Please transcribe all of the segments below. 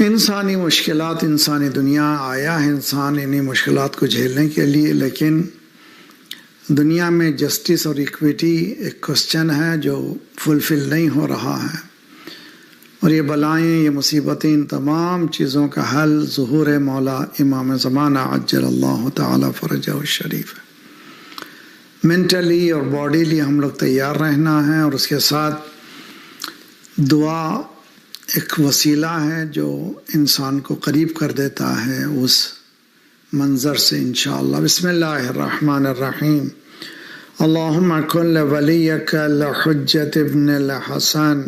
इंसानी मुश्किलात, इंसानी दुनिया आया है इंसान इन्हीं मुश्किलात को झेलने के लिए, लेकिन दुनिया में जस्टिस और इक्विटी एक क्वेश्चन है जो फुलफिल नहीं हो रहा है, और ये बलाएं, ये मुसीबतें, इन तमाम चीज़ों का हल ज़ुहूर मौला इमाम ज़माना अज्जलल्लाहु ताला फ़रजहु शरीफ है। मेंटली और बॉडीली हम लोग तैयार रहना है, और उसके साथ दुआ एक वसीला है जो इंसान को करीब कर देता है उस मंज़र से इंशाअल्लाह। बिस्मिल्लाहिर्रहमानिर्रहीम। अल्लाहुम्मा कुल्ल वलियकल हुज्जत इब्नुल हसन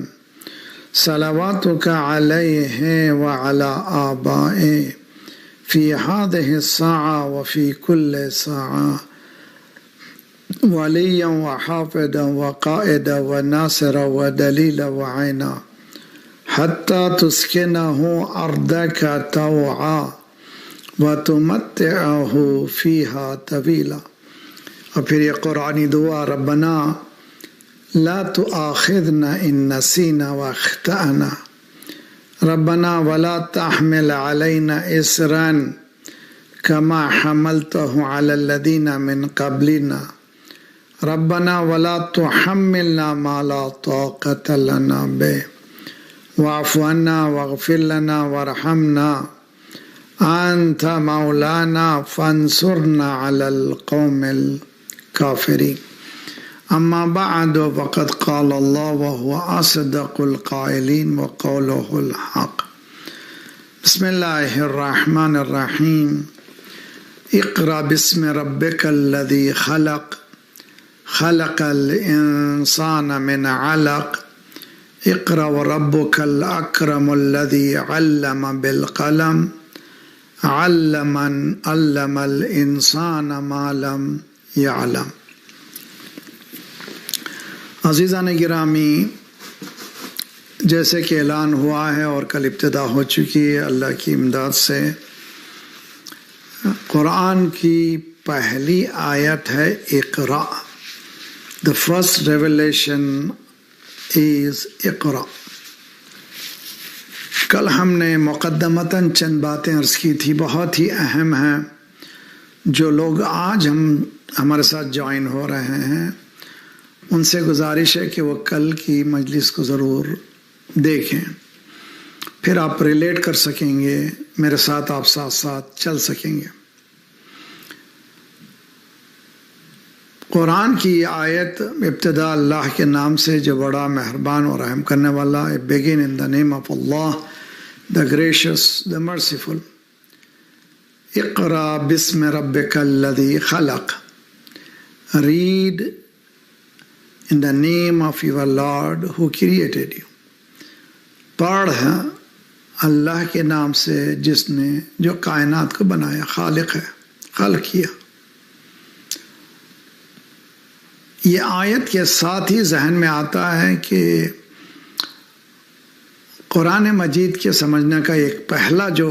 सलावातुका अलैहि व अला आबाए फी हादिहि स्साअ व फी कुल्लि स्साअ वलिय्यन व हाफ़िज़न व क़ाइदन व नासिरन व दलीलन व ऐना हत्ता तुस्किनहु अर्दका तौआ व तुमत्तिअहु फ़ीहा तवीला। और फिर ये कुरानी दुआ, रब्बना ला तुआखिज़ना इन नसीना व अख्ताअना रब्बना वला तहमिल अलैना इसरन कमा हमलतहु अलल लदीना मिन क़ब्लिना रब्बना वला तुहम्मिलना मा ला ताक़त लना बिह वाफ़ु अन्ना वग़फ़िर लना वरहमना अन्त मौलाना फ़ंसुरना अलल क़ौमिल काफ़िरीन। अम्मा बअद फ़क़द क़ाल अल्लाह व हुवा अस्दक़ुल क़ाइलीन व क़ौलुहुल हक़। बिस्मिल्लाहिर्रहमानिर्रहीम। इक़रा बिस्मि रब्बिकल्लज़ी ख़लक़ ख़लक़ल इंसाना मिन अलक़ इक़रा व रब्बुकल अकरमुल्लज़ी अल्लम बिल क़लम अल्लमल इंसाना मा लम यअलम। अज़ीज़ान गिरामी, जैसे कि ऐलान हुआ है और कल इब्तिदा हो चुकी है अल्लाह की इमदाद से, कुरान की पहली आयत है इक़रा। द फर्स्ट रेवलेशन इज़ इक़रा। कल हमने मुक़द्दमतन चंद बातें अर्ज़ की थी, बहुत ही अहम हैं, जो लोग आज हमारे साथ ज्वाइन हो रहे हैं उनसे गुजारिश है कि वो कल की मजलिस को ज़रूर देखें, फिर आप रिलेट कर सकेंगे, मेरे साथ आप साथ साथ चल सकेंगे। कुरान की आयत इब्तिदा अल्लाह के नाम से जो बड़ा मेहरबान और रहम करने वाला है। Begin in the name of Allah the gracious the merciful. इक़रा बिस्मि रब्बिकल्लज़ी ख़लक़। Read in the name of your Lord who created you। पढ़ अल्लाह के नाम से जिसने जो कायनात को बनाया, खालिक है, खल्क़ किया। ये आयत के साथ ही जहन में आता है कि कुरान मजीद के समझने का एक पहला जो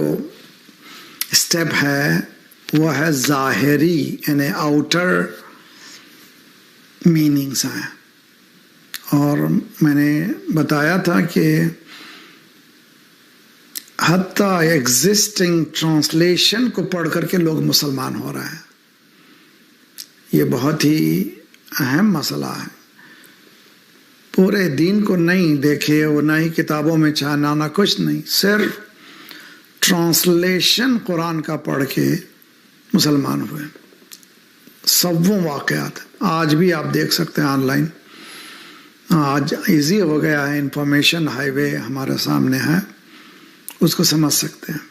स्टेप है वो है ज़ाहिरी, यानी आउटर मीनिंग्स हैं। और मैंने बताया था कि हत्ता एग्जिस्टिंग ट्रांसलेशन को पढ़ करके लोग मुसलमान हो रहे हैं। ये बहुत ही अहम मसला है। पूरे दीन को नहीं देखे और ना ही किताबों में छाना, ना कुछ नहीं, सिर्फ ट्रांसलेशन कुरान का पढ़ के मुसलमान हुए। सब वो वाक़यात आज भी आप देख सकते हैं ऑनलाइन। आज इजी हो गया है, इंफॉर्मेशन हाईवे हमारे सामने है, उसको समझ सकते हैं।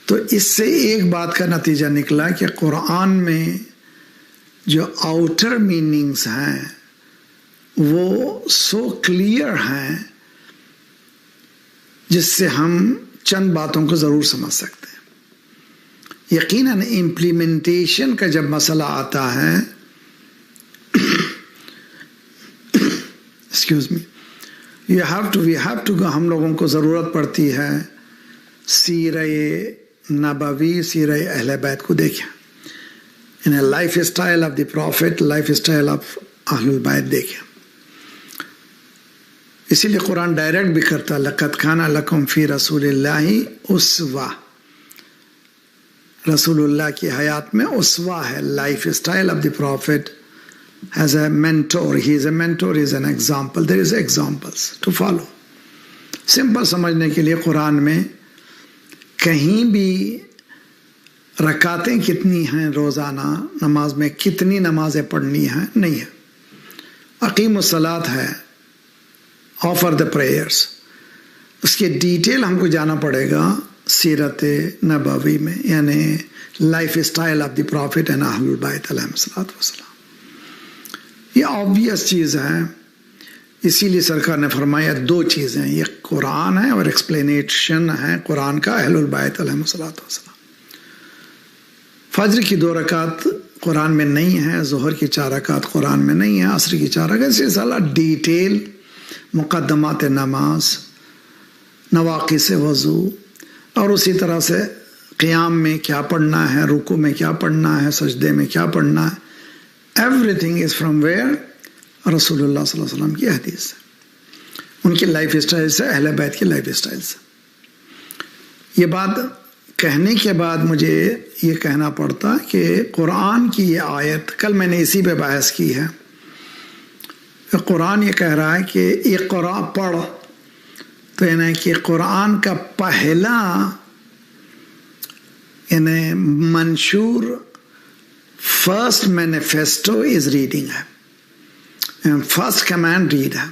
तो इससे एक बात का नतीजा निकला कि कुरान में जो आउटर मीनिंग्स हैं वो सो क्लियर हैं जिससे हम चंद बातों को ज़रूर समझ सकते हैं। यकीनन इम्प्लीमेंटेशन का जब मसला आता है, excuse me, we have to हम लोगों को ज़रूरत पड़ती है सीरह नबवी, सीरह अहले बैत को देखें, in life style of the prophet, life style of अहलुल बैत देखें। इसीलिए कुरान डायरेक्ट भी करता, लक़द काना लकुम फ़ी रसूलिल्लाहि उस्वा, रसूलुल्लाह की हयात में उस्वा है। Life style of the prophet has a mentor, he is a mentor, he is an example, there is examples to follow. Simple समझने के लिए कुरान में कहीं भी रकातें कितनी हैं रोज़ाना नमाज में, कितनी नमाजें पढ़नी हैं, नहीं है। अकीमुस्सलात है, ऑफर द प्रेयर्स, उसके डिटेल हमको जाना पड़ेगा सीरत नबवी में, यानी life style of the prophet and अहलुल बैत अलैहिस्सलातु वस्सलाम। ये ऑब्वियस चीज़ है, इसीलिए सरकार ने फरमाया दो चीज़ें, ये कुरान है और एक्सप्लेनेशन है कुरान का अहलुल बैत अलैहिस्सलातु वस्सलाम। फज्र की 2 रकात कुरान में नहीं है, ज़ोहर की 4 रकात कुरान में नहीं है, असर की 4 रकात, इससे सारा डिटेल मुक़द्दमात नमाज, नवाक़िस वज़ू, और उसी तरह से क़ियाम में क्या पढ़ना है, रुकू में क्या पढ़ना है, सजदे में क्या पढ़ना है, एवरीथिंग इज़ फ्रॉम वेयर, रसूलुल्लाह सल्लल्लाहु अलैहि वसल्लम की हदीस से, उनकी लाइफ स्टाइल से, अहले बैत की लाइफ स्टाइल से। ये बात कहने के बाद मुझे ये कहना पड़ता कि कुरान की ये आयत, कल मैंने इसी पे बहस की है, कुरान ये कह रहा है कि इक़रा पढ़, तो यानी कि कुरान का पहला यानी मंशूर फर्स्ट मैनिफेस्टो इज रीडिंग है, फर्स्ट कमांड रीड है।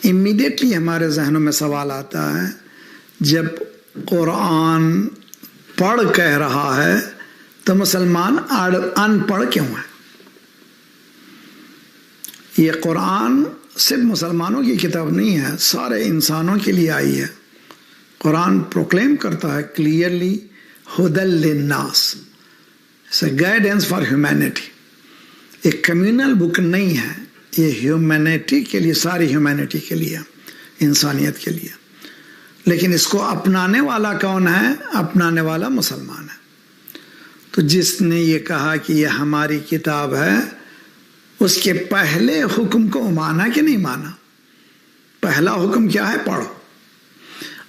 इमीडिएटली हमारे जहनों में सवाल आता है, जब कुरान पढ़ कह रहा है तो मुसलमान अनपढ़ क्यों है? ये कुरान सिर्फ मुसलमानों की किताब नहीं है, सारे इंसानों के लिए आई है। कुरान प्रोक्लेम करता है क्लियरली, हुदल लिन्नास, it's a guidance for humanity. एक कम्युनल बुक नहीं है, ये ह्यूमैनिटी के लिए, सारी ह्यूमैनिटी के लिए, इंसानियत के लिए। लेकिन इसको अपनाने वाला कौन है? अपनाने वाला मुसलमान है। तो जिसने ये कहा कि ये हमारी किताब है, उसके पहले हुक्म को माना कि नहीं माना? पहला हुक्म क्या है? पढ़ो।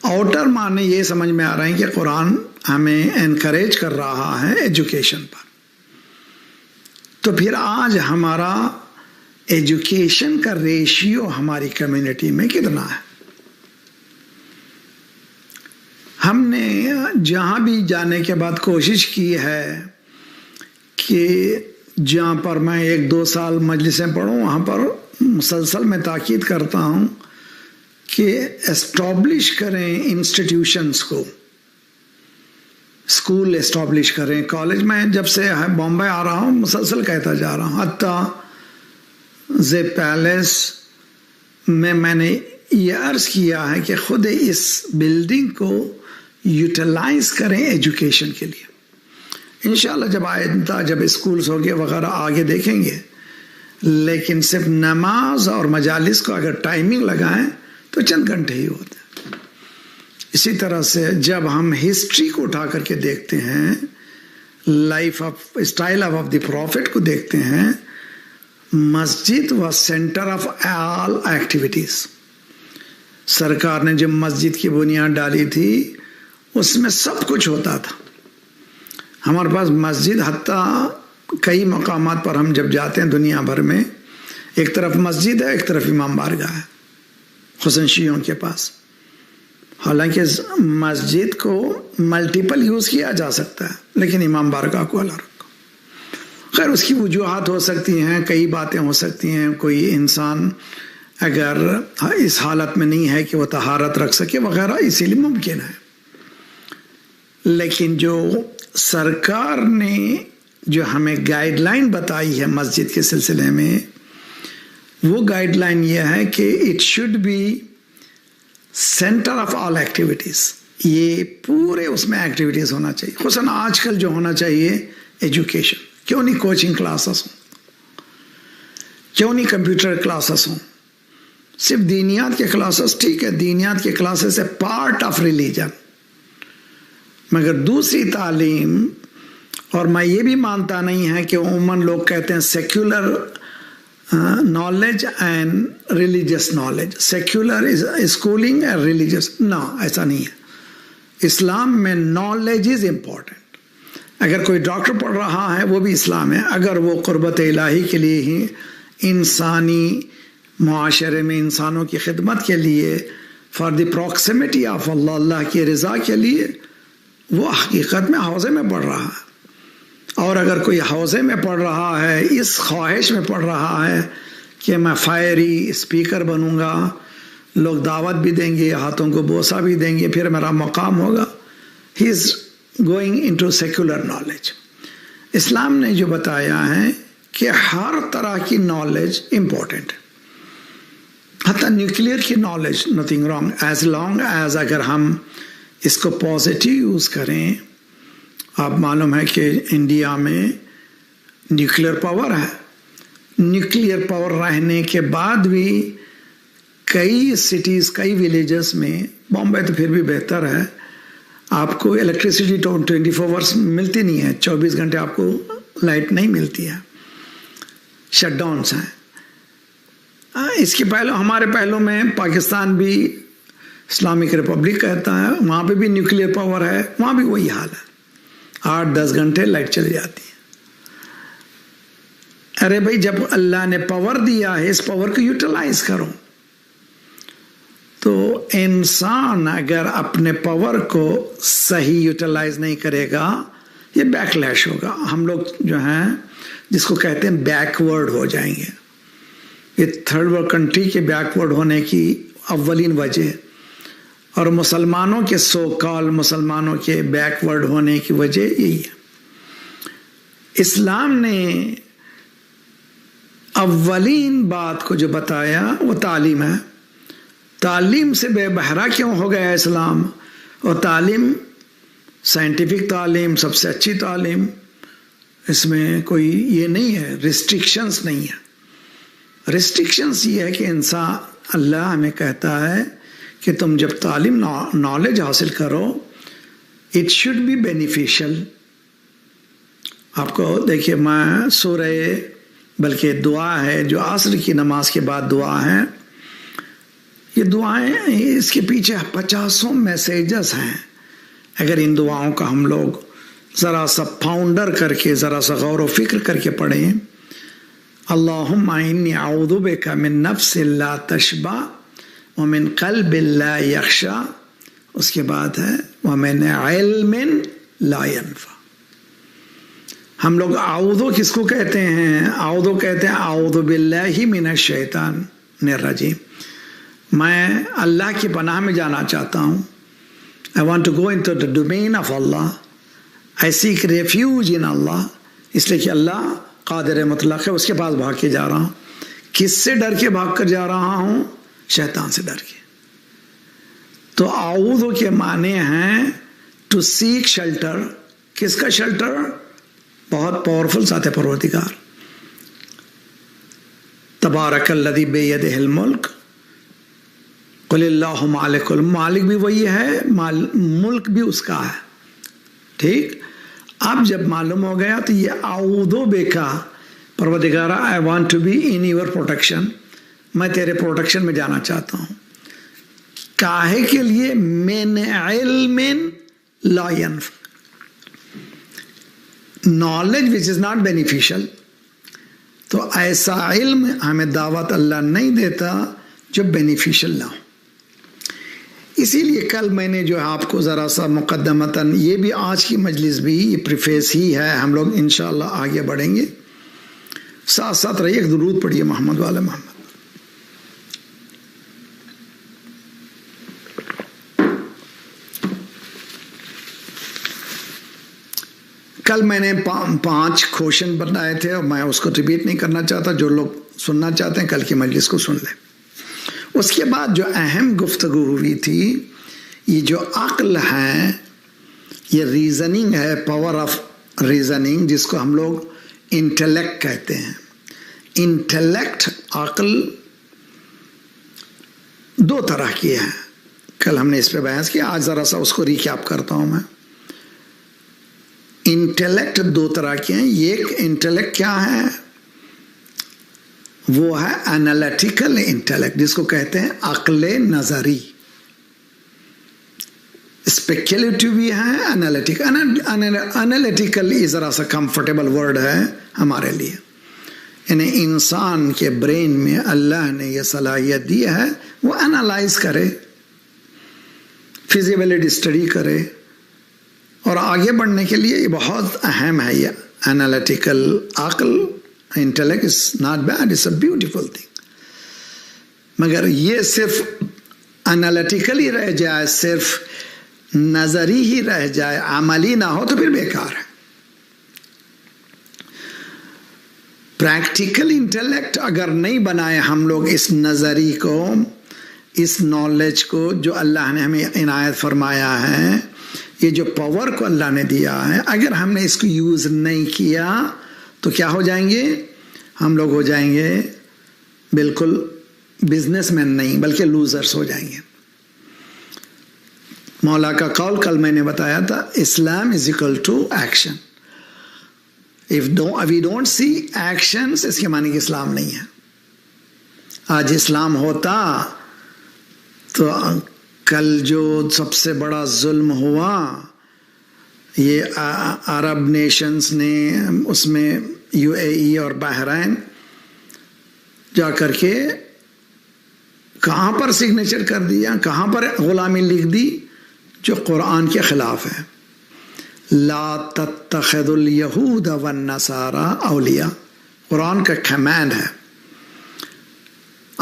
आउटर माने ये समझ में आ रहा है कि कुरान हमें एनकरेज कर रहा है एजुकेशन पर। तो फिर आज हमारा एजुकेशन का रेशियो हमारी कम्युनिटी में कितना है? हमने जहाँ भी जाने के बाद कोशिश की है कि जहाँ पर मैं 1-2 साल मजलिसें पढ़ूँ, वहाँ पर मुसलसल मैं ताकीद करता हूँ कि एस्टॉब्लिश करें इंस्टीट्यूशंस को, स्कूल एस्टॉब्लिश करें। कॉलेज में जब से बॉम्बे आ रहा हूँ मुसलसल कहता जा रहा हूँ, हत्ता जे पैलेस में मैंने ये अर्ज़ किया है कि खुद इस बिल्डिंग को यूटिलाइज करें एजुकेशन के लिए। इंशाल्लाह जब आइंदा जब स्कूल्स होंगे वगैरह आगे देखेंगे, लेकिन सिर्फ नमाज और मजालिस को अगर टाइमिंग लगाएं तो चंद घंटे ही होते हैं। इसी तरह से जब हम हिस्ट्री को उठा करके देखते हैं, life of style of the profit को देखते हैं, मस्जिद व सेंटर ऑफ ऑल एक्टिविटीज। सरकार ने जब मस्जिद की बुनियाद डाली थी उसमें सब कुछ होता था। हमारे पास मस्जिद हत्ता कई मकामात पर हम जब जाते हैं दुनिया भर में, एक तरफ मस्जिद है, एक तरफ इमाम बारगाह है हुसैन शियों के पास। हालांकि मस्जिद को मल्टीपल यूज किया जा सकता है, लेकिन इमाम बारगाह को अलग रखो। खैर उसकी वजूहात हो सकती हैं, कई बातें हो सकती हैं। कोई इंसान अगर इस हालत में नहीं है कि वो तहारत रख सके वगैरह, इसीलिए मुमकिन है। लेकिन जो सरकार ने जो हमें गाइडलाइन बताई है मस्जिद के सिलसिले में, वो गाइडलाइन ये है कि it should be centre of all activities. ये पूरे उसमें एक्टिविटीज होना चाहिए। खुसन आजकल जो होना चाहिए एजुकेशन, क्यों नहीं कोचिंग क्लासेस हों, क्यों नहीं कंप्यूटर क्लासेस हों। सिर्फ दीनियात के क्लासेस ठीक है, दीनियात के क्लासेस है पार्ट ऑफ रिलीजन, मगर दूसरी तालीम, और मैं ये भी मानता नहीं है कि उमूमन लोग कहते हैं secular knowledge and religious knowledge, secular is schooling and religious, ना ऐसा नहीं है। इस्लाम में नॉलेज इज इम्पॉर्टेंट। अगर कोई डॉक्टर पढ़ रहा है वो भी इस्लाम है, अगर वो कुर्बत इलाही के लिए ही, इंसानी मुआशरे में इंसानों की खिदमत के लिए, फॉर द प्रॉक्सिमिटी ऑफ अल्लाह, अल्लाह की रज़ा के लिए, वो हकीकत में हौज़े में पढ़ रहा है। और अगर कोई हौज़े में पढ़ रहा है, इस ख्वाहिश में पढ़ रहा है कि मैं फायरी स्पीकर बनूंगा, लोग दावत भी देंगे, हाथों को बोसा भी देंगे, फिर मेरा मकाम होगा, he is going into secular knowledge. Islam ने जो बताया है कि हर तरह की नॉलेज इम्पोर्टेंट है, हत्ता न्यूक्लियर की knowledge, nothing wrong, as long as अगर हम इसको पॉजिटिव यूज़ करें। आप मालूम है कि इंडिया में न्यूक्लियर पावर है। न्यूक्लियर पावर रहने के बाद भी कई सिटीज़, कई विलेजेस में, बॉम्बे तो फिर भी बेहतर है, आपको इलेक्ट्रिसिटी 24 आवर्स मिलती नहीं है, 24 घंटे आपको लाइट नहीं मिलती है, शटडाउन्स हैं। इसके पहले हमारे पहलों में पाकिस्तान भी इस्लामिक रिपब्लिक कहता है, वहाँ पे भी न्यूक्लियर पावर है, वहाँ भी वही हाल है, 8-10 घंटे लाइट चली जाती है। अरे भाई, जब अल्लाह ने पावर दिया है, इस पावर को यूटिलाइज करो। तो इंसान अगर अपने पावर को सही यूटिलाइज नहीं करेगा, ये बैकलैश होगा। हम लोग जो हैं, जिसको कहते हैं बैकवर्ड हो जाएंगे। ये थर्ड वर्ल्ड कंट्री के बैकवर्ड होने की अव्वलीन वजह, और मुसलमानों के सो कॉल मुसलमानों के बैकवर्ड होने की वजह यही है। इस्लाम ने अव्वलीन बात को जो बताया वो तालीम है। तालीम से बेबहरा क्यों हो गया इस्लाम? और तालीम, साइंटिफिक तालीम, सबसे अच्छी तालीम, इसमें कोई ये नहीं है, रिस्ट्रिक्शंस नहीं है। रिस्ट्रिक्शंस ये है कि इंसान, अल्लाह हमें कहता है कि तुम जब तालीम नॉलेज हासिल करो, इट शुड बी बेनिफिशियल। आपको देखिए, मैं सूरह, बल्कि दुआ है जो असर की नमाज के बाद दुआ है, ये दुआएं, इसके पीछे 50 मैसेजेस हैं। अगर इन दुआओं का हम लोग ज़रा सा फाउंडर करके, ज़रा सा गौर व फिक्र करके पढ़ें, अल्लाहुम्मा इन्नी अऊज़ु बिका मिन नफ्सिन ला तशबा व मिन क़ल्बिन ला यख़शा, उसके बाद है व मिन इल्मिन ला यनफ़ा। हम लोग आऊदो किसको कहते हैं? आऊदो कहते हैं आऊदु बिल्लाहि मिनश शैतानिर रजीम। मैं अल्लाह की पनाह में जाना चाहता हूँ। I want to go into the domain of Allah, I seek refuge in Allah, इसलिए कि अल्लाह कादिर मुतलक है, उसके पास भाग के जा रहा हूँ। किससे डर के भाग कर जा रहा हूँ? शैतान से डर के। तो आऊदो के माने हैं टू सीक शेल्टर। किसका शेल्टर? बहुत पावरफुल साथ है परवरदिगार। तबारकल्लज़ी बियदिहिल मुल्क कुलिल्लाहु मालिकुल, मालिक भी वही है, मुल्क भी उसका है। ठीक, अब जब मालूम हो गया तो ये आऊदो बेका परवदिगारा, I want to be in your protection, मैं तेरे प्रोटेक्शन में जाना चाहता हूँ। काहे के लिए? मिन इल्मिन ला यनफ़, knowledge which is not beneficial. तो ऐसा इल्म हमें दावत अल्लाह नहीं देता जो बेनिफिशियल ना हो। इसीलिए कल मैंने जो आपको ज़रा सा मुक़द्दमतन, ये भी आज की मजलिस भी ये प्रीफेस ही है, हम लोग इंशाअल्लाह आगे बढ़ेंगे। साथ साथ रहिए, एक दुरूद पढ़िए मोहम्मद वाले मोहम्मद। कल मैंने 5 क्वेश्चन बनाए थे और मैं उसको रिपीट नहीं करना चाहता, जो लोग सुनना चाहते हैं कल की मजलिस को सुन लें। उसके बाद जो अहम गुफ्तगू हुई थी, ये जो अक्ल है, ये रीजनिंग है, पावर ऑफ रीजनिंग, जिसको हम लोग इंटेलेक्ट कहते हैं। इंटेलेक्ट, अक्ल 2 तरह की है। कल हमने इस पे बहस किया, आज जरा सा उसको रिकैप करता हूं मैं। इंटेलेक्ट 2 तरह के हैं। एक इंटेलेक्ट क्या है? वो है एनालिटिकल इंटेलेक्ट, जिसको कहते हैं अक्ले नजरी। स्पेक्युलेटिव भी है, एनालिटिकल जरा सा कंफर्टेबल वर्ड है हमारे लिए। यानी इंसान के ब्रेन में अल्लाह ने यह सलाहियत दी है, वो एनालाइज करे, फिजिबिलिटी स्टडी करे, और आगे बढ़ने के लिए ये बहुत अहम है। ये एनालिटिकल अक्ल, intellect is not bad, it's a beautiful thing. मगर ये सिर्फ एनालिटिकल ही रह जाए, सिर्फ नजरी ही रह जाए, अमली ना हो तो फिर बेकार है। प्रैक्टिकल इंटेलेक्ट अगर नहीं बनाए हम लोग इस नजरी को, इस नॉलेज को जो अल्लाह ने हमें इनायत फरमाया है, ये जो पावर को अल्लाह ने दिया है, अगर हमने इसको यूज नहीं किया तो क्या हो जाएंगे? हम लोग हो जाएंगे बिल्कुल बिजनेसमैन नहीं, बल्कि लूजर्स हो जाएंगे। मौला का कौल कल मैंने बताया था, Islam is equal to action. If we don't see actions, इसके माने कि इस्लाम नहीं है। आज इस्लाम होता तो कल जो सबसे बड़ा जुल्म हुआ, ये अरब नेशंस ने, उसमें यूएई और बहरैन जा करके कहाँ पर सिग्नेचर कर दिया, कहाँ पर गुलामी लिख दी, जो कुरान के खिलाफ है। ला तत्तखिदुल यहूद वन नसारा औलिया, कुरान का कमांड है।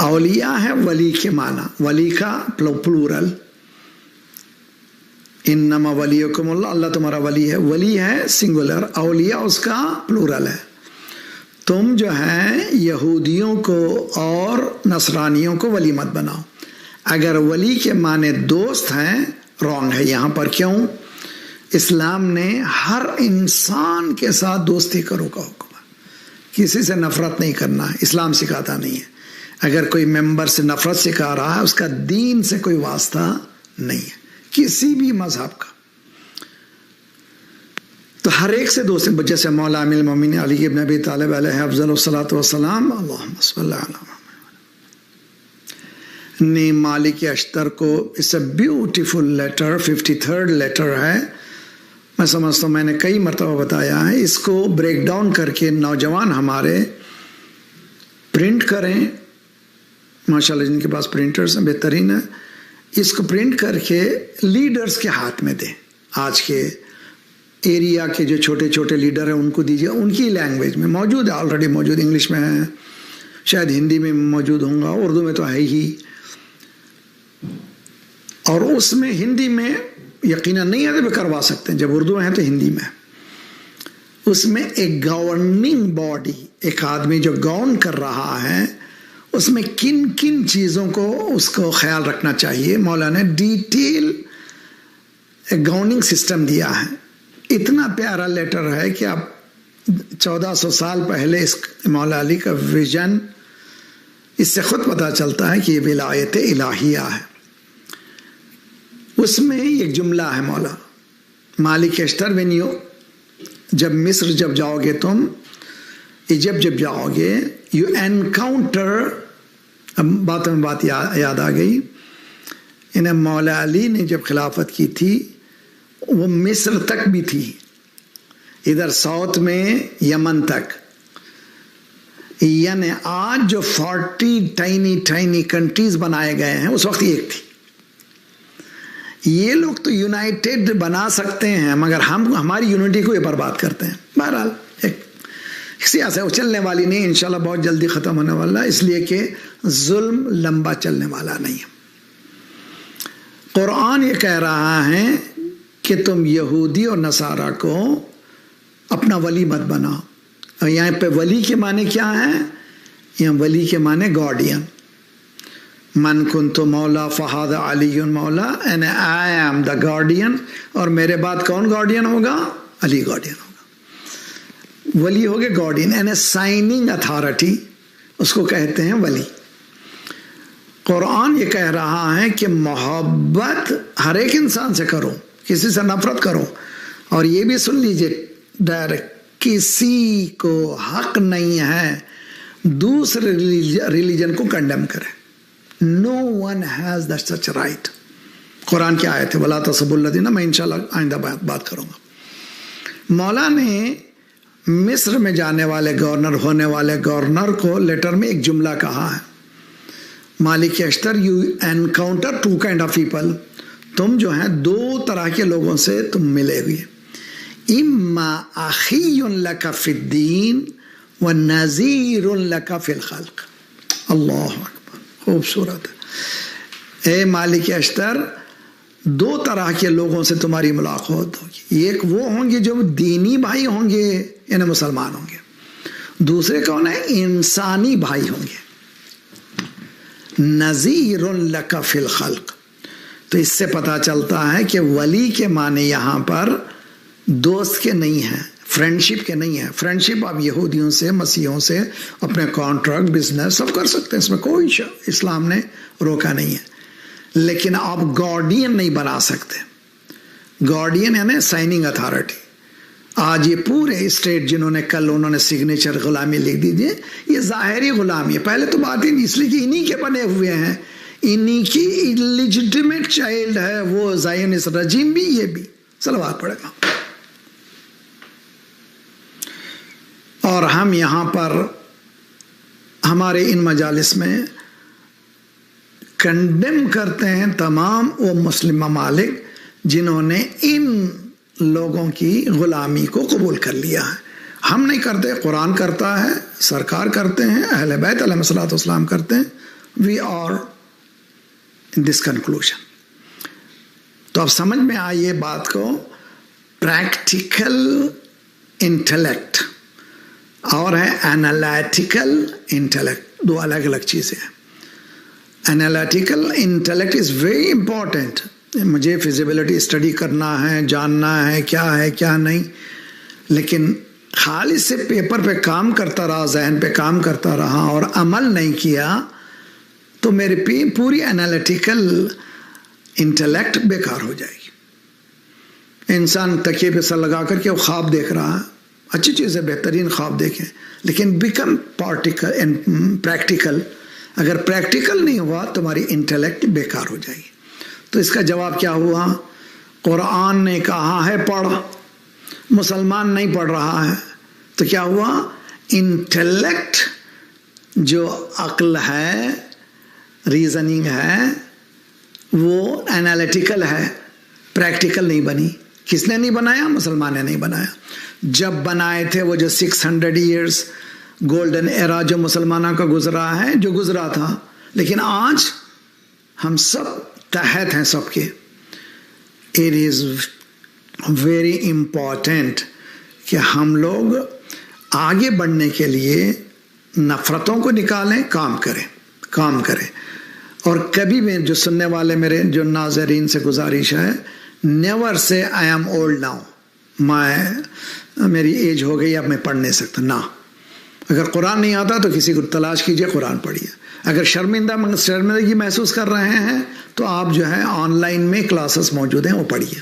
औलिया है वली के माना, वली का प्लूरल, इन्नमा वलियुकुमुल्लाह, अल्लाह तुम्हारा वली है। वली है सिंगुलर, औलिया उसका प्लूरल है। तुम जो है यहूदियों को और नसरानियों को वली मत बनाओ। अगर वली के माने दोस्त हैं, रॉन्ग है यहाँ पर। क्यों? इस्लाम ने हर इंसान के साथ दोस्ती करो का हुक्म है, किसी से नफरत नहीं करना है, इस्लाम सिखाता नहीं है। अगर कोई मेंबर से नफरत सिखा रहा है, उसका दीन से कोई वास्ता नहीं है, किसी भी मजहब का। तो हर एक से दोस्ती, जैसे मौला अमीरुल मोमिनीन अली इब्न अबी तालिब अलैहि अफज़लु सलातो वस्सलाम, अल्लाहुम्मा सल्लि अला मुहम्मद ने मालिक अश्तर को, it's a beautiful letter, 53rd letter है। मैं समझता हूँ मैंने कई मरतबा बताया है, इसको ब्रेक डाउन करके नौजवान हमारे प्रिंट करें, माशाल्लाह जिनके पास प्रिंटर्स हैं बेहतरीन है, इसको प्रिंट करके लीडर्स के हाथ में दें। आज के एरिया के जो छोटे छोटे लीडर हैं उनको दीजिए, उनकी लैंग्वेज में मौजूद है, ऑलरेडी मौजूद, इंग्लिश में है, शायद हिंदी में मौजूद होगा, उर्दू में तो है ही, और उसमें हिंदी में यकीनन नहीं है तो भी करवा सकते हैं, जब उर्दू में है तो हिंदी में। उसमें एक गवर्निंग बॉडी, एक आदमी जो गवर्न कर रहा है, उसमें किन किन चीज़ों को उसको ख्याल रखना चाहिए, मौला ने डिटेल एक गवर्निंग सिस्टम दिया है। इतना प्यारा लेटर है कि आप 1400 साल पहले इस मौला अली का विजन इससे खुद पता चलता है कि ये विलायत इलाहिया है। उसमें एक जुमला है मौला मालिक अश्तर वेन यू जब मिस्र जब जाओगे तुम, इजिप्ट जब जाओगे, यू एनकाउंटर, अब बातों में बात याद आ गई, इन्हें मौला अली ने जब खिलाफत की थी वो मिस्र तक भी थी, इधर साउथ में यमन तक, यानी आज जो 40 टाइनी कंट्रीज बनाए गए हैं उस वक्त एक थी। ये लोग तो यूनाइटेड बना सकते हैं मगर हम हमारी यूनिटी को ये बर्बाद करते हैं। बहरहाल एक सियासत वो चलने वाली नहीं, इंशाल्लाह बहुत जल्दी ख़त्म होने वाला, इसलिए कि जुल्म लंबा चलने वाला नहीं है। कुरान ये कह रहा है कि तुम यहूदी और नसारा को अपना वली मत बनाओ। और यहाँ पे वली के माने क्या है? यहाँ वली के माने गार्डियन। मन कुंतु मौला फहाद अलीयुन मौला, and I am the guardian, और मेरे बाद कौन गार्डियन होगा? अली गार्डियन होगा। वली हो गए गार्डियन, एंड साइनिंग अथॉरिटी, उसको कहते हैं वली। कुरान ये कह रहा है कि मोहब्बत हर एक इंसान से करो, किसी से नफरत करो। और ये भी सुन लीजिए डायरेक्ट, किसी को हक नहीं है दूसरे रिलीजन को कंडेम करे। No one has that such right. कुरान की आयत है, वला तसब्बुल्लज़ीना, मैं इंशाल्लाह आइंदा बात करूंगा। मौला ने मिस्र में जाने वाले गवर्नर होने वाले गवर्नर को लेटर में एक जुमला कहा है, मालिक Ashtar you encounter 2 kind of people, तुम जो है 2 तरह के लोगों से तुम मिलेगी, इम्मा अखीयुन लका फिद्दीन व नज़ीरुन लका फिल खल्क। अल्लाह अकबर, खूबसूरत है। ए मालिक अश्तर, 2 तरह के लोगों से तुम्हारी मुलाकात होगी। एक वो होंगे जो दीनी भाई होंगे, यानी मुसलमान होंगे। दूसरे कौन है? इंसानी भाई होंगे। नज़ीरुन लका फिल खल्क। तो इससे पता चलता है कि वली के माने यहाँ पर दोस्त के नहीं है, फ्रेंडशिप के नहीं है। फ्रेंडशिप आप यहूदियों से, मसीहों से अपने कॉन्ट्रैक्ट बिजनेस सब कर सकते हैं, इसमें कोई इस्लाम ने रोका नहीं है, लेकिन आप गार्डियन नहीं बना सकते। गार्डियन यानी साइनिंग अथॉरिटी। आज ये पूरे स्टेट जिन्होंने कल उन्होंने सिग्नेचर गुलामी लिख दीजिए, ये ज़ाहिरी गुलामी है। पहले तो बात ही नहीं, इसलिए कि इन्हीं के बने हुए हैं, इन्हीं की इलिजिटिमेट चाइल्ड है वो ज़ायोनिस्ट रजीम भी, ये भी सलवार पड़ेगा। और हम यहाँ पर हमारे इन मजालिस में कंडेम करते हैं तमाम वो मुस्लिम ममालिक जिन्होंने इन लोगों की गुलामी को कबूल कर लिया है। हम नहीं करते, कुरान करता है, सरकार करते हैं, अहले बैत अलैहिस्सलातु वस्सलाम करते हैं। We are in this conclusion. तो अब समझ में आई ये बात को, प्रैक्टिकल इंटेलेक्ट और है एनालिटिकल इंटेलेक्ट, 2 अलग अलग चीज़ें हैं। Analytical intellect is very important. मुझे फिजिबिलिटी स्टडी करना है, जानना है क्या नहीं, लेकिन खाली से पेपर पे काम करता रहा, जहन पे काम करता रहा और अमल नहीं किया तो मेरी पूरी एनालिटिकल इंटेलेक्ट बेकार हो जाएगी। इंसान तकिए पे सर लगा करके वो ख्वाब देख रहा है, अच्छी चीज़ है, बेहतरीन ख्वाब देखें, लेकिन बिकम प्रैक्टिकल। अगर प्रैक्टिकल नहीं हुआ तुम्हारी इंटेलेक्ट बेकार हो जाएगी। तो इसका जवाब क्या हुआ? कुरान ने कहा है पढ़, मुसलमान नहीं पढ़ रहा है, तो क्या हुआ? इंटेलेक्ट जो अक्ल है, रीजनिंग है, वो एनालिटिकल है, प्रैक्टिकल नहीं बनी। किसने नहीं बनाया? मुसलमान ने नहीं बनाया। जब बनाए थे वो जो 600 ईयर्स गोल्डन एरा जो मुसलमानों का गुजरा है, जो गुजरा था, लेकिन आज हम सब तहत हैं सबके। इट इज़ वेरी इम्पॉर्टेंट कि हम लोग आगे बढ़ने के लिए नफ़रतों को निकालें, काम करें। और कभी भी जो सुनने वाले मेरे जो नाज़रीन से गुजारिश है, never say I am old now, मेरी एज हो गई, अब मैं पढ़ नहीं सकता ना। अगर कुरान नहीं आता तो किसी को तलाश कीजिए, कुरान पढ़िए। अगर शर्मिंदगी महसूस कर रहे हैं तो आप जो है ऑनलाइन में क्लासेस मौजूद हैं, वो पढ़िए।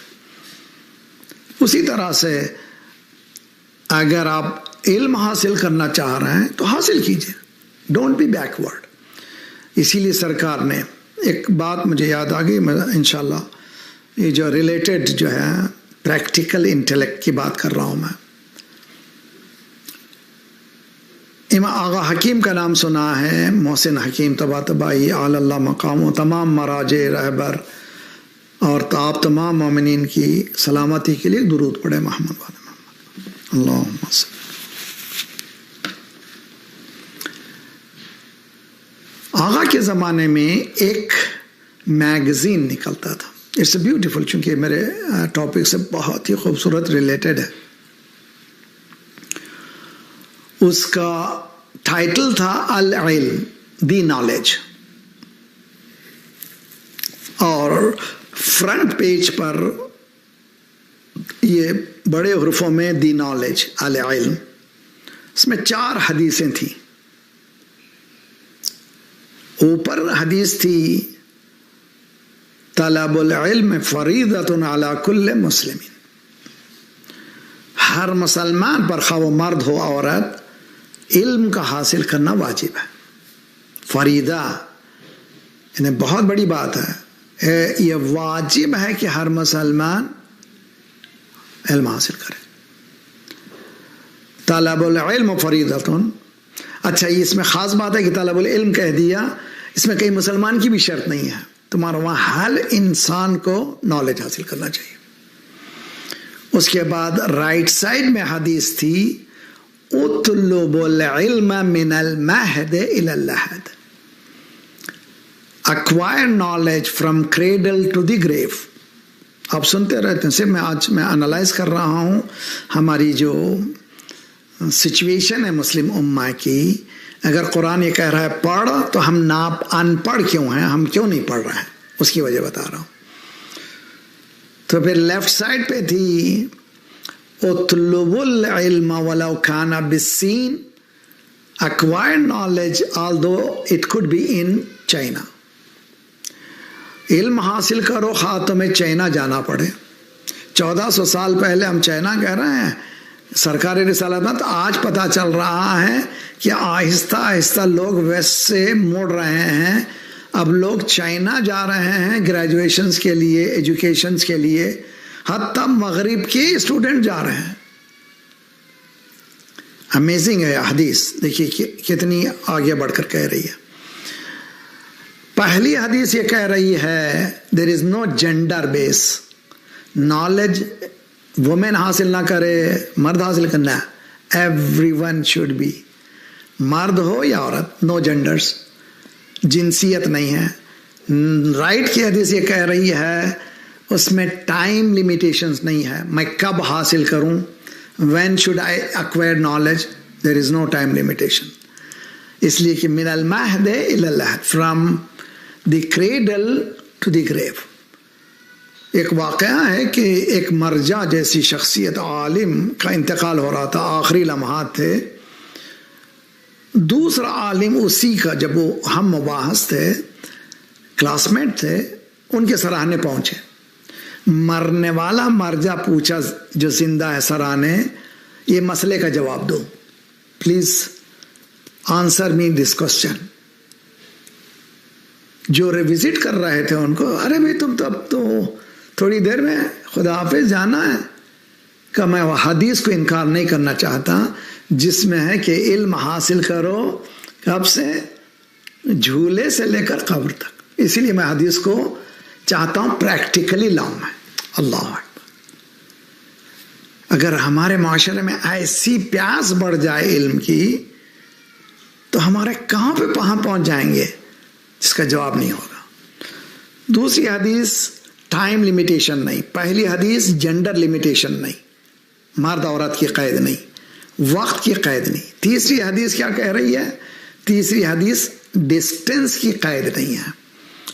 उसी तरह से अगर आप इल्म हासिल करना चाह रहे हैं तो हासिल कीजिए, डोंट बी बैकवर्ड। इसीलिए सरकार ने एक बात मुझे याद आ गई, मैं इंशाल्लाह ये जो रिलेटेड जो है प्रैक्टिकल इंटेलेक्ट की बात कर रहा हूं मैं। इमाम आगा हकीम का नाम सुना है, मोहसिन हकीम तबातबाई आल्लाह मकाम, तमाम मराजे रहबर और आप तमाम मोमिनीन की सलामती के लिए दुरूद पढ़े मोहम्मद वाले मोहम्मद अल्लाहुम्मा सल्ली। आगा के ज़माने में एक मैगज़ीन निकलता था, इट्स अ ब्यूटीफुल, चूँकि मेरे टॉपिक से बहुत ही खूबसूरत रिलेटेड है। उसका टाइटल था अल इल्म, दी नॉलेज, और फ्रंट पेज पर ये बड़े हुर्फों में दी नॉलेज अल इल्म। इसमें 4 हदीसें थी। ऊपर हदीस थी तलबुल इल्म फरीदतुन अला कुल्ल मुस्लिमीन, हर मुसलमान पर खा वो मर्द हो औरत, इल्म का हासिल करना वाजिब है। फरीदा यानी बहुत बड़ी बात है, ये वाजिब है कि हर मुसलमान इल्म हासिल करे। तलबुल इल्म फरीदतुन, अच्छा ये इसमें ख़ास बात है कि तलबुल इल्म कह दिया, इसमें कहीं मुसलमान की भी शर्त नहीं है, तुम्हारा वहाँ हर इंसान को नॉलेज हासिल करना चाहिए। उसके बाद राइट साइड में हदीस थी उतलुबुल इल्म मिनल महद इलल लहद, acquire knowledge from cradle to the grave। आप सुनते रहते हैं, सिर्फ मैं एनालाइज कर रहा हूँ हमारी जो सिचुएशन है मुस्लिम उम्मा की। अगर कुरान ये कह रहा है पढ़, तो हम ना अनपढ़ क्यों हैं, हम क्यों नहीं पढ़ रहे हैं, उसकी वजह बता रहा हूँ। तो फिर लेफ्ट साइड पे थी उतलुबुल इल्म वलौ काना बिस्सीन, acquire knowledge although it could be in China। इल्म हासिल करो खा तुम्हें चाइना जाना पड़े। 1400 साल पहले हम चाइना कह रहे हैं, सरकारी रिसालत आज पता चल रहा है कि आहिस्ता आहिस्ता लोग वेस्ट से मुड़ रहे हैं। अब लोग चाइना जा रहे हैं ग्रेजुएशंस के लिए, एजुकेशंस के लिए, हत्ता मगरिब के स्टूडेंट जा रहे हैं। अमेजिंग है हदीस, देखिए कितनी आगे बढ़कर कह रही है। पहली हदीस ये कह रही है there is no gender base, knowledge women हासिल ना करे, मर्द हासिल करना है, एवरीवन शुड बी, मर्द हो या औरत, नो जेंडर्स, जिनसियत नहीं है। राइट की हदीस ये कह रही है उसमें टाइम लिमिटेशंस नहीं है, मैं कब हासिल करूं, when should I acquire knowledge, there is no time limitation. इसलिए कि मिनल महद इलल लहद, from the cradle to the grave. एक वाक़या है कि एक मर्जा जैसी शख्सियत आलिम का इंतकाल हो रहा था, आखिरी लम्हात थे। दूसरा आलिम उसी का, जब वो हम मुबाहस थे, क्लासमेट थे, उनके सराहने पहुंचे। मरने वाला मर्जा पूछा जो जिंदा है सराहने, ये मसले का जवाब दो, please answer me this question. जो रिविजिट कर रहे थे उनको, अरे भाई तुम तो अब तो थोड़ी देर में खुदा हाफिज जाना है। का मैं वह हदीस को इनकार नहीं करना चाहता जिसमें है कि इल्म हासिल करो कब से, झूले से लेकर कब्र तक। इसीलिए मैं हदीस को चाहता हूं प्रैक्टिकली लाऊं मैं। अल्लाह अकबर। अगर हमारे माशरे में ऐसी प्यास बढ़ जाए इल्म की, तो हमारे कहां पे पहुंच जाएंगे जिसका जवाब नहीं होगा। दूसरी हदीस टाइम लिमिटेशन नहीं, पहली हदीस जेंडर लिमिटेशन नहीं, मर्द औरत की कैद नहीं, वक्त की कैद नहीं। तीसरी हदीस क्या कह रही है? तीसरी हदीस डिस्टेंस की कैद नहीं है,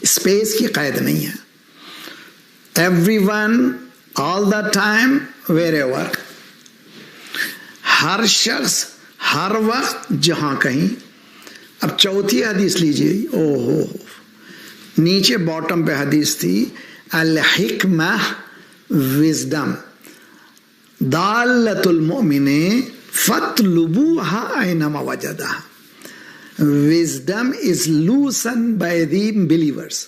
स्पेस की कैद नहीं है। Everyone all the time wherever, हर शख्स हर वक्त जहां कहीं। अब चौथी हदीस लीजिए, ओहो, नीचे बॉटम पे हदीस थी अल हिकमा wisdom दालतुल मोमिने फतलुबूहा ऐनमा वजदहा। Wisdom is loosened by the believers,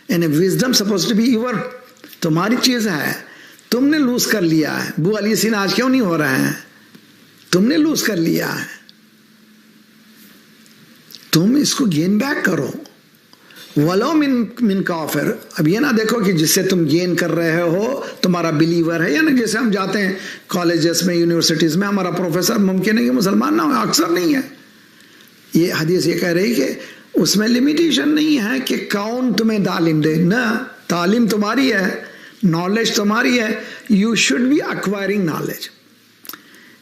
and wisdom supposed to be your, तुम्हारी चीज है, तुमने लूज कर लिया है। बू अली सीन आज क्यों नहीं हो रहे हैं? तुमने लूज कर लिया है, तुम इसको गेन बैक करो। वलो मिन काफिर, अब ये ना देखो कि जिससे तुम गेन कर रहे हो तुम्हारा बिलीवर है, या ना जैसे हम जाते हैं कॉलेजेस में यूनिवर्सिटीज में, हमारा प्रोफेसर मुमकिन है कि मुसलमान ना हो, अक्सर नहीं है। ये हदीस ये कह रही कि उसमें लिमिटेशन नहीं है कि कौन तुम्हें तालीम दे, ना, तालीम तुम्हारी है, नॉलेज तुम्हारी है, you should be acquiring knowledge.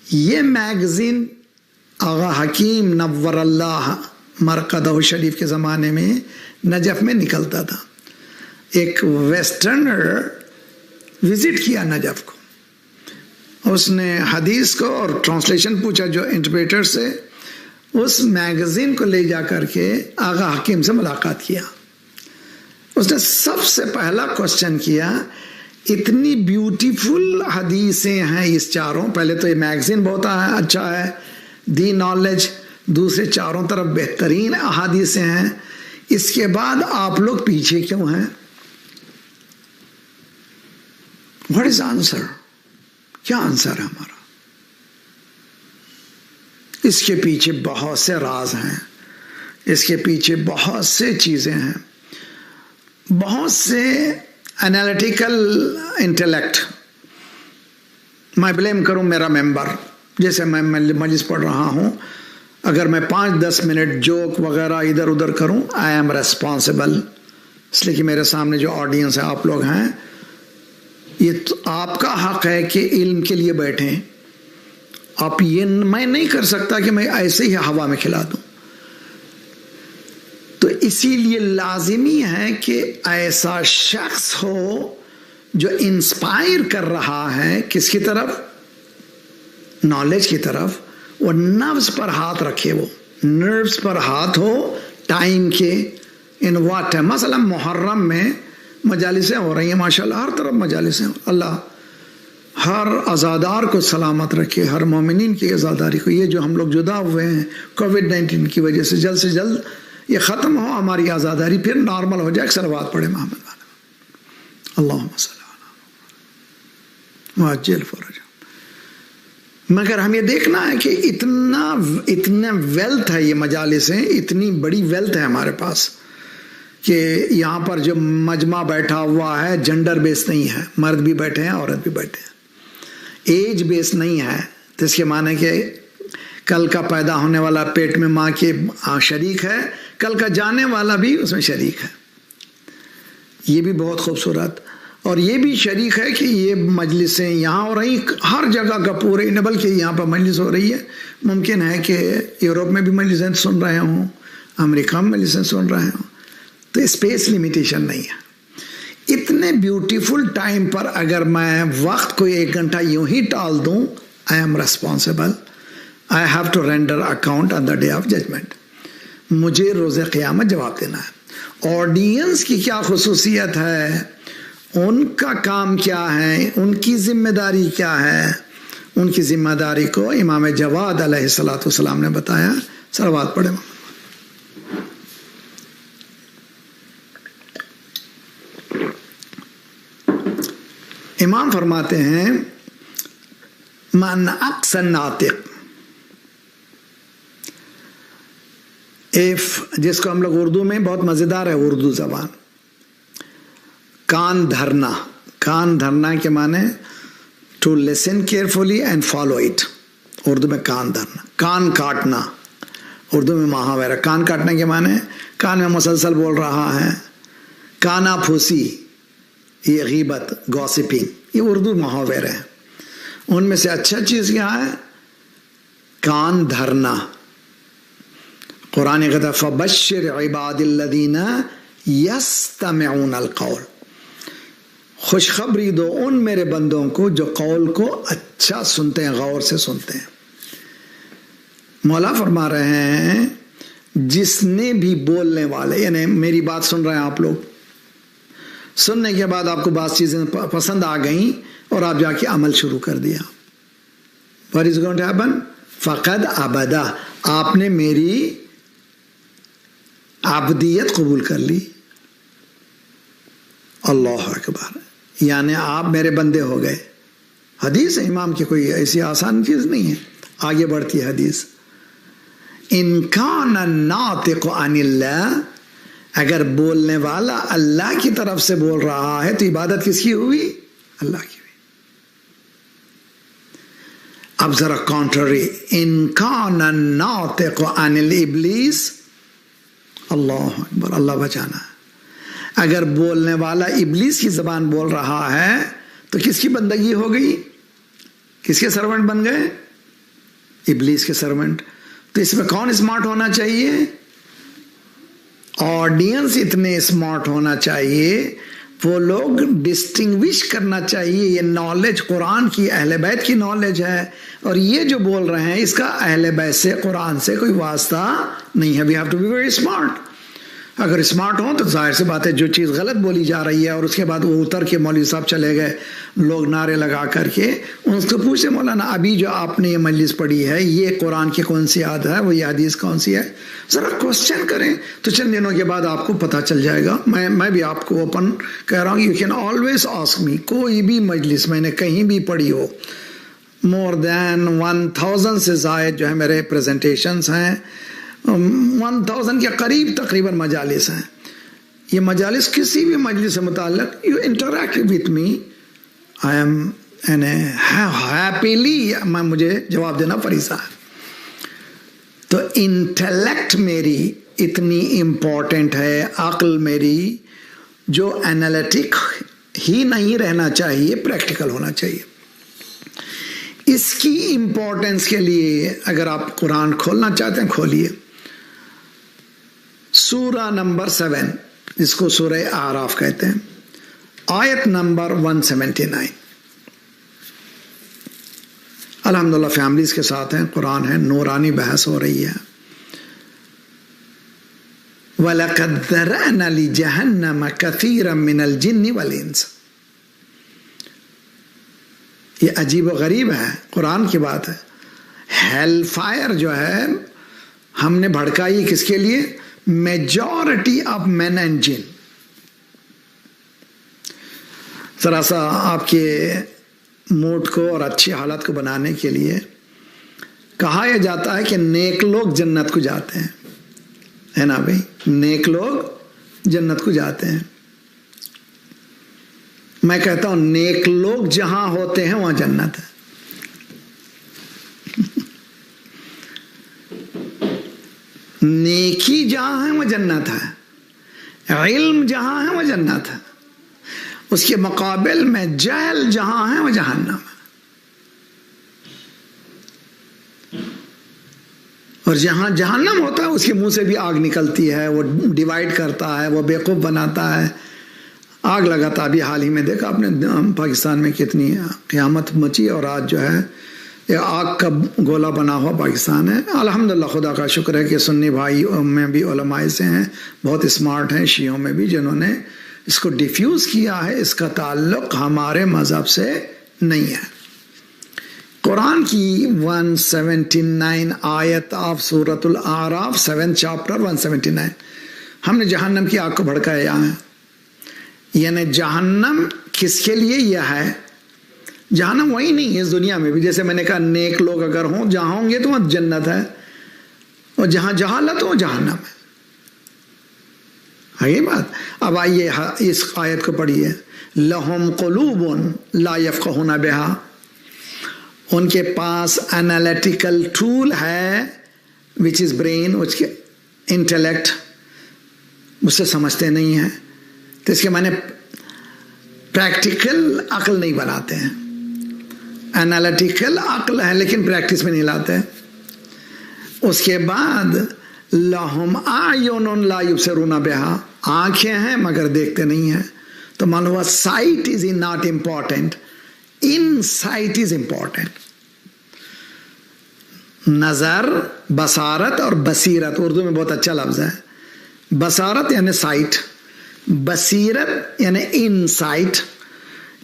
ये मैगजीन आगा हकीम नव्वरल्लाह मरकदहु शरीफ के ज़माने में नजफ में निकलता था। एक वेस्टर्नर विजिट किया नजफ को, उसने हदीस को और ट्रांसलेशन पूछा जो इंटरप्रेटर से, उस मैगजीन को ले जा करके आगा हकीम से मुलाकात किया। उसने सबसे पहला क्वेश्चन किया, इतनी ब्यूटीफुल हदीसें हैं इस चारों, पहले तो ये मैगजीन बहुत अच्छा है, दी नॉलेज, दूसरे चारों तरफ बेहतरीन हदीसें हैं, इसके बाद आप लोग पीछे क्यों हैं? What is answer? क्या आंसर है हमारा? इसके पीछे बहुत से राज हैं, इसके पीछे बहुत से चीजें हैं, बहुत से एनालिटिकल इंटेलेक्ट। मैं ब्लेम करूं मेरा मेंबर, जैसे मैं मजलिस पढ़ रहा हूं, अगर मैं 5-10 मिनट जोक वगैरह इधर उधर करूं, आई एम रेस्पॉन्सिबल, इसलिए कि मेरे सामने जो ऑडियंस है आप लोग हैं, ये तो आपका हक है कि इल्म के लिए बैठें। आप ये, मैं नहीं कर सकता कि मैं ऐसे ही हवा में खिला दूं। तो इसीलिए लाजिमी है कि ऐसा शख्स हो जो इंस्पायर कर रहा है किसकी तरफ? नॉलेज की तरफ। वो नर्व्स पर हाथ रखे, वो नर्व्स पर हाथ हो टाइम के, इन वाट है। मसला मुहर्रम में मजालिसें हो रही हैं माशाल्लाह, हर तरफ मजालिसें। अल्लाह हर आज़ादार को सलामत रखे, हर मोमिनीन की आज़ादारी को। ये जो हम लोग जुदा हुए हैं कोविड-19 की वजह से जल्द ये ख़त्म हो, हमारी आज़ादारी फिर नॉर्मल हो जाए। सलवात पढ़े मोहम्मद वाले, अल्लाहुम्मा सल्ली अला वअज्जिल फरजा। मगर हमें देखना है कि इतना वेल्थ है, ये मजालिसें इतनी बड़ी वेल्थ है हमारे पास कि यहाँ पर जो मजमा बैठा हुआ है जेंडर बेस नहीं है, मर्द भी बैठे हैं औरत भी बैठे हैं, एज बेस नहीं है। तो इसके माने कि कल का पैदा होने वाला पेट में माँ के शरीक है, कल का जाने वाला भी उसमें शरीक है। ये भी बहुत खूबसूरत, और ये भी शरीक है कि ये मजलिसें यहाँ हो रही, हर जगह का पूरे, न बल्कि यहाँ पर मजलिस हो रही है। मुमकिन है कि यूरोप में भी मजलिसें सुन रहे हों, अमेरिका में मजलिसें सुन रहे हों। तो स्पेस लिमिटेशन नहीं है। इतने ब्यूटीफुल टाइम पर अगर मैं वक्त को 1 घंटा यूं ही टाल दूं, I am responsible, I have to render account on the day of judgment. मुझे रोज़े क़यामत जवाब देना है। ऑडियंस की क्या खुसूसियत है, उनका काम क्या है, उनकी जिम्मेदारी क्या है, उनकी जिम्मेदारी को इमाम जवाद अलैहिस्सलातु वस्सलाम ने बताया। सलवात पढ़े। इमाम फरमाते हैं मन अक्सन नातिक, इफ, जिसको हम लोग उर्दू में, बहुत मजेदार है उर्दू जबान, कान धरना। कान धरना के माने to listen carefully and follow it. Urdu में कान धरना, कान काटना, उर्दू में मुहावरा। कान काटने के माने कान में मुसलसल बोल रहा है, काना फूसी, ये गीबत, गॉसिपिंग, ये उर्दू मुहावरे हैं। उनमें से अच्छा चीज क्या है? कान धरना। कुरान कहता है फबश्शिर इबादिल्लज़ीना यस्तमिऊनल कौल, खुशखबरी दो उन मेरे बंदों को जो कौल को अच्छा सुनते हैं, गौर से सुनते हैं। मौला फरमा रहे हैं जिसने भी बोलने वाले, यानी मेरी बात सुन रहे हैं आप लोग, सुनने के बाद आपको बात चीजें पसंद आ गई और आप जाके अमल शुरू कर दिया, what is going to happen? फकद अबदा, आपने मेरी आबदियत कबूल कर ली। अल्लाह अकबर, यानी आप मेरे बंदे हो गए। हदीस है इमाम की, कोई ऐसी आसान चीज नहीं है। आगे बढ़ती है हदीस, इनकान नातिक अनिल्लाह, अगर बोलने वाला अल्लाह की तरफ से बोल रहा है तो इबादत किसकी हुई? अल्लाह की हुई। अब जरा कॉन्ट्ररी, इनकान नातिक अनिल इब्लीस, अल्लाह अकबर, अल्लाह बचाना। अगर बोलने वाला इब्लीस की जबान बोल रहा है तो किसकी बंदगी हो गई? किसके सर्वेंट बन गए? इब्लीस के सर्वेंट। तो इसमें कौन स्मार्ट होना चाहिए? ऑडियंस इतने स्मार्ट होना चाहिए, वो लोग डिस्टिंग्विश करना चाहिए, ये नॉलेज कुरान की, अहले बैत की नॉलेज है, और ये जो बोल रहे हैं इसका अहले बैत से, कुरान से कोई वास्ता नहीं है। We have to be very smart. अगर स्मार्ट हो तो जाहिर सी बात है जो चीज़ गलत बोली जा रही है और उसके बाद वो उतर के मौलवी साहब चले गए, लोग नारे लगा करके, उनसे पूछे मौलाना अभी जो आपने ये मजलिस पढ़ी है ये कुरान की कौन सी आयत है, वो ये हदीस कौन सी है, ज़रा क्वेश्चन करें तो चंद दिनों के बाद आपको पता चल जाएगा। मैं भी आपको ओपन कह रहा हूँ, you can always ask me, कोई भी मजलिस मैंने कहीं भी पढ़ी हो, मोर देन 1000 से ज़ायद जो है मेरे प्रेजेंटेशंस हैं, 1000 के करीब तकरीबन मजालिस हैं। ये मजालिस किसी भी मजलिस से मुताल्लिक, you interact with me, I am an happily, मैं मुझे जवाब देना फरीज़ा है। तो इंटेलेक्ट मेरी इतनी इम्पोर्टेंट है, अक्ल मेरी जो एनालिटिक ही नहीं रहना चाहिए, प्रैक्टिकल होना चाहिए। इसकी इम्पोर्टेंस के लिए अगर आप कुरान खोलना चाहते हैं खोलिए, सूरा नंबर 7 जिसको सूरह आराफ कहते हैं, आयत नंबर 179। अल्हम्दुलिल्लाह फैमिलीज के साथ हैं, कुरान है, नूरानी बहस हो रही है। वलक़द ज़रअना लिजहन्नम कसीरम मिनल जिन्नि वल इंस, ये अजीब व गरीब है, कुरान की बात है। हेल फायर जो है हमने भड़काई किसके लिए? मेजॉरिटी ऑफ मेन एंड जिन। जरा सा आपके मूड को और अच्छी हालत को बनाने के लिए कहा यह जाता है कि नेक लोग जन्नत को जाते हैं, है ना भाई, नेक लोग जन्नत को जाते हैं। मैं कहता हूं नेक लोग जहां होते हैं वहां जन्नत है। नेकी जहां है वह जन्नत है, इल्म जहां है वह जन्नत है, उसके मुकाबिल में जहल जहां है वह जहन्नम है। और जहां जहन्नम होता है उसके मुंह से भी आग निकलती है, वो डिवाइड करता है, वो बेवकूफ बनाता है, आग लगाता। अभी हाल ही में देखा आपने पाकिस्तान में कितनी क़यामत मची, और आज जो है ये आग का गोला बना हुआ पाकिस्तान है। अल्हम्दुलिल्लाह खुदा का शुक्र है कि सुन्नी भाई में भी उलमा से हैं, बहुत स्मार्ट हैं, शियों में भी, जिन्होंने इसको डिफ्यूज़ किया है। इसका ताल्लुक हमारे मज़हब से नहीं है। कुरान की 179 आयत ऑफ सूरतुल आराफ 7 चैप्टर 179, हमने जहन्नम की आग को भड़काया यहाँ है। यानी जहन्नम किसके लिए यह है? जहन्नम वही नहीं है इस दुनिया में भी, जैसे मैंने कहा नेक लोग अगर हों जहां होंगे तो वहां जन्नत है, और जहां जहालत हो जहन्नम है ये बात। अब आइए इस आयत को पढ़िए, लहुम क़ुलूबुन ला यफ़क़हूना बिहा, उनके पास एनालिटिकल टूल है विच इज़ ब्रेन, उसके इंटेलेक्ट, उससे समझते नहीं हैं। तो इसके माने प्रैक्टिकल अक्ल नहीं बनाते हैं, एनालिटिकल अक्ल है लेकिन प्रैक्टिस में नहीं लाते हैं। उसके बाद लहुम आयुनुन ला युबसिरूना बिहा, आंखें हैं मगर देखते नहीं हैं। तो मालूम हुआ site is not important, in site is important. नजर, बसारत और बसीरत उर्दू में बहुत अच्छा लफ्ज है। बसारत यानी साइट, बसीरत यानी इनसाइट।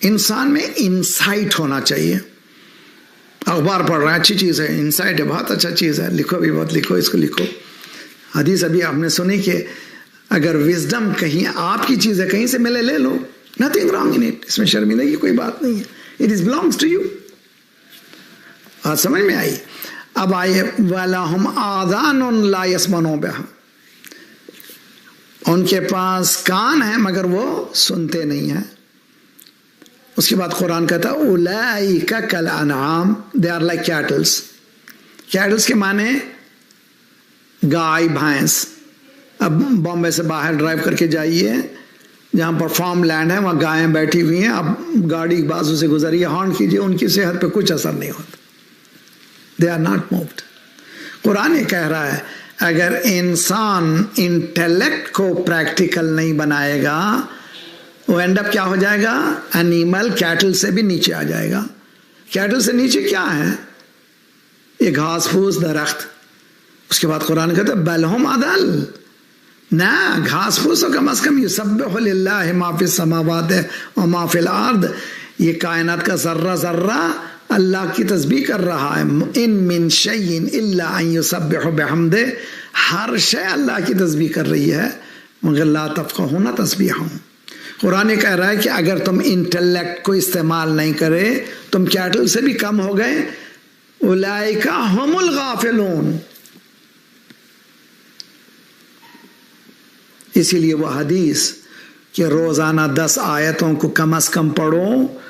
इंसान में इनसाइट होना चाहिए। अखबार पढ़ रहा है, अच्छी चीज़ है, इनसाइट है, बहुत अच्छा चीज़ है, लिखो भी बहुत, लिखो, इसको लिखो। हदीस अभी आपने सुनी कि अगर विजडम कहीं आपकी चीज़ है, कहीं से मिले ले लो, नथिंग रॉन्ग इन इट, इसमें शर्मिंदगी की कोई बात नहीं है, it is belongs to you. आज समझ में आई। अब आइए, वलहुम आज़ानुन ला यस्मऊन बिहा, उनके पास कान है मगर वो सुनते नहीं है। उसके बाद कुरान कहता है उलाइका कल अनआम, they are like cattles. Cattles के माने गाय, भैंस। अब बॉम्बे से बाहर ड्राइव करके जाइए, जहाँ पर फार्म लैंड है वहाँ गायें बैठी हुई हैं, अब गाड़ी बाजू से गुजरिए, हॉर्न कीजिए, उनकी सेहत पे कुछ असर नहीं होता, दे आर नॉट मूव्ड। कुरान ये कह रहा है अगर इंसान इंटेलेक्ट को प्रैक्टिकल नहीं बनाएगा, वो एंड अप क्या हो जाएगा, एनिमल, कैटल से भी नीचे आ जाएगा। कैटल से नीचे क्या है, ये घास फूस, दरख्त। उसके बाद कुरान कहता है बलहुम अदल, ना घास फूस हो कम से कम युसब्बिहु लिल्लाहि मा फिस समावाति व मा फिल अर्द, ये कायनात का जर्रा जर्रा अल्लाह की तस्बीह कर रहा है। इन मिन शैइन इल्ला अन युसब्बिहु बिहम्दे, हर शय अल्लाह की तस्बीह कर रही है मगर ला तफ़क़हूना तस्बीहहुम। कुरान ये कह रहा है कि अगर तुम इंटेलेक्ट को इस्तेमाल नहीं करे, तुम कैटल से भी कम हो गए। उलाइका हुमुल गाफिलून। इसीलिए वो हदीस कि रोजाना 10 आयतों को कम से कम पढ़ो।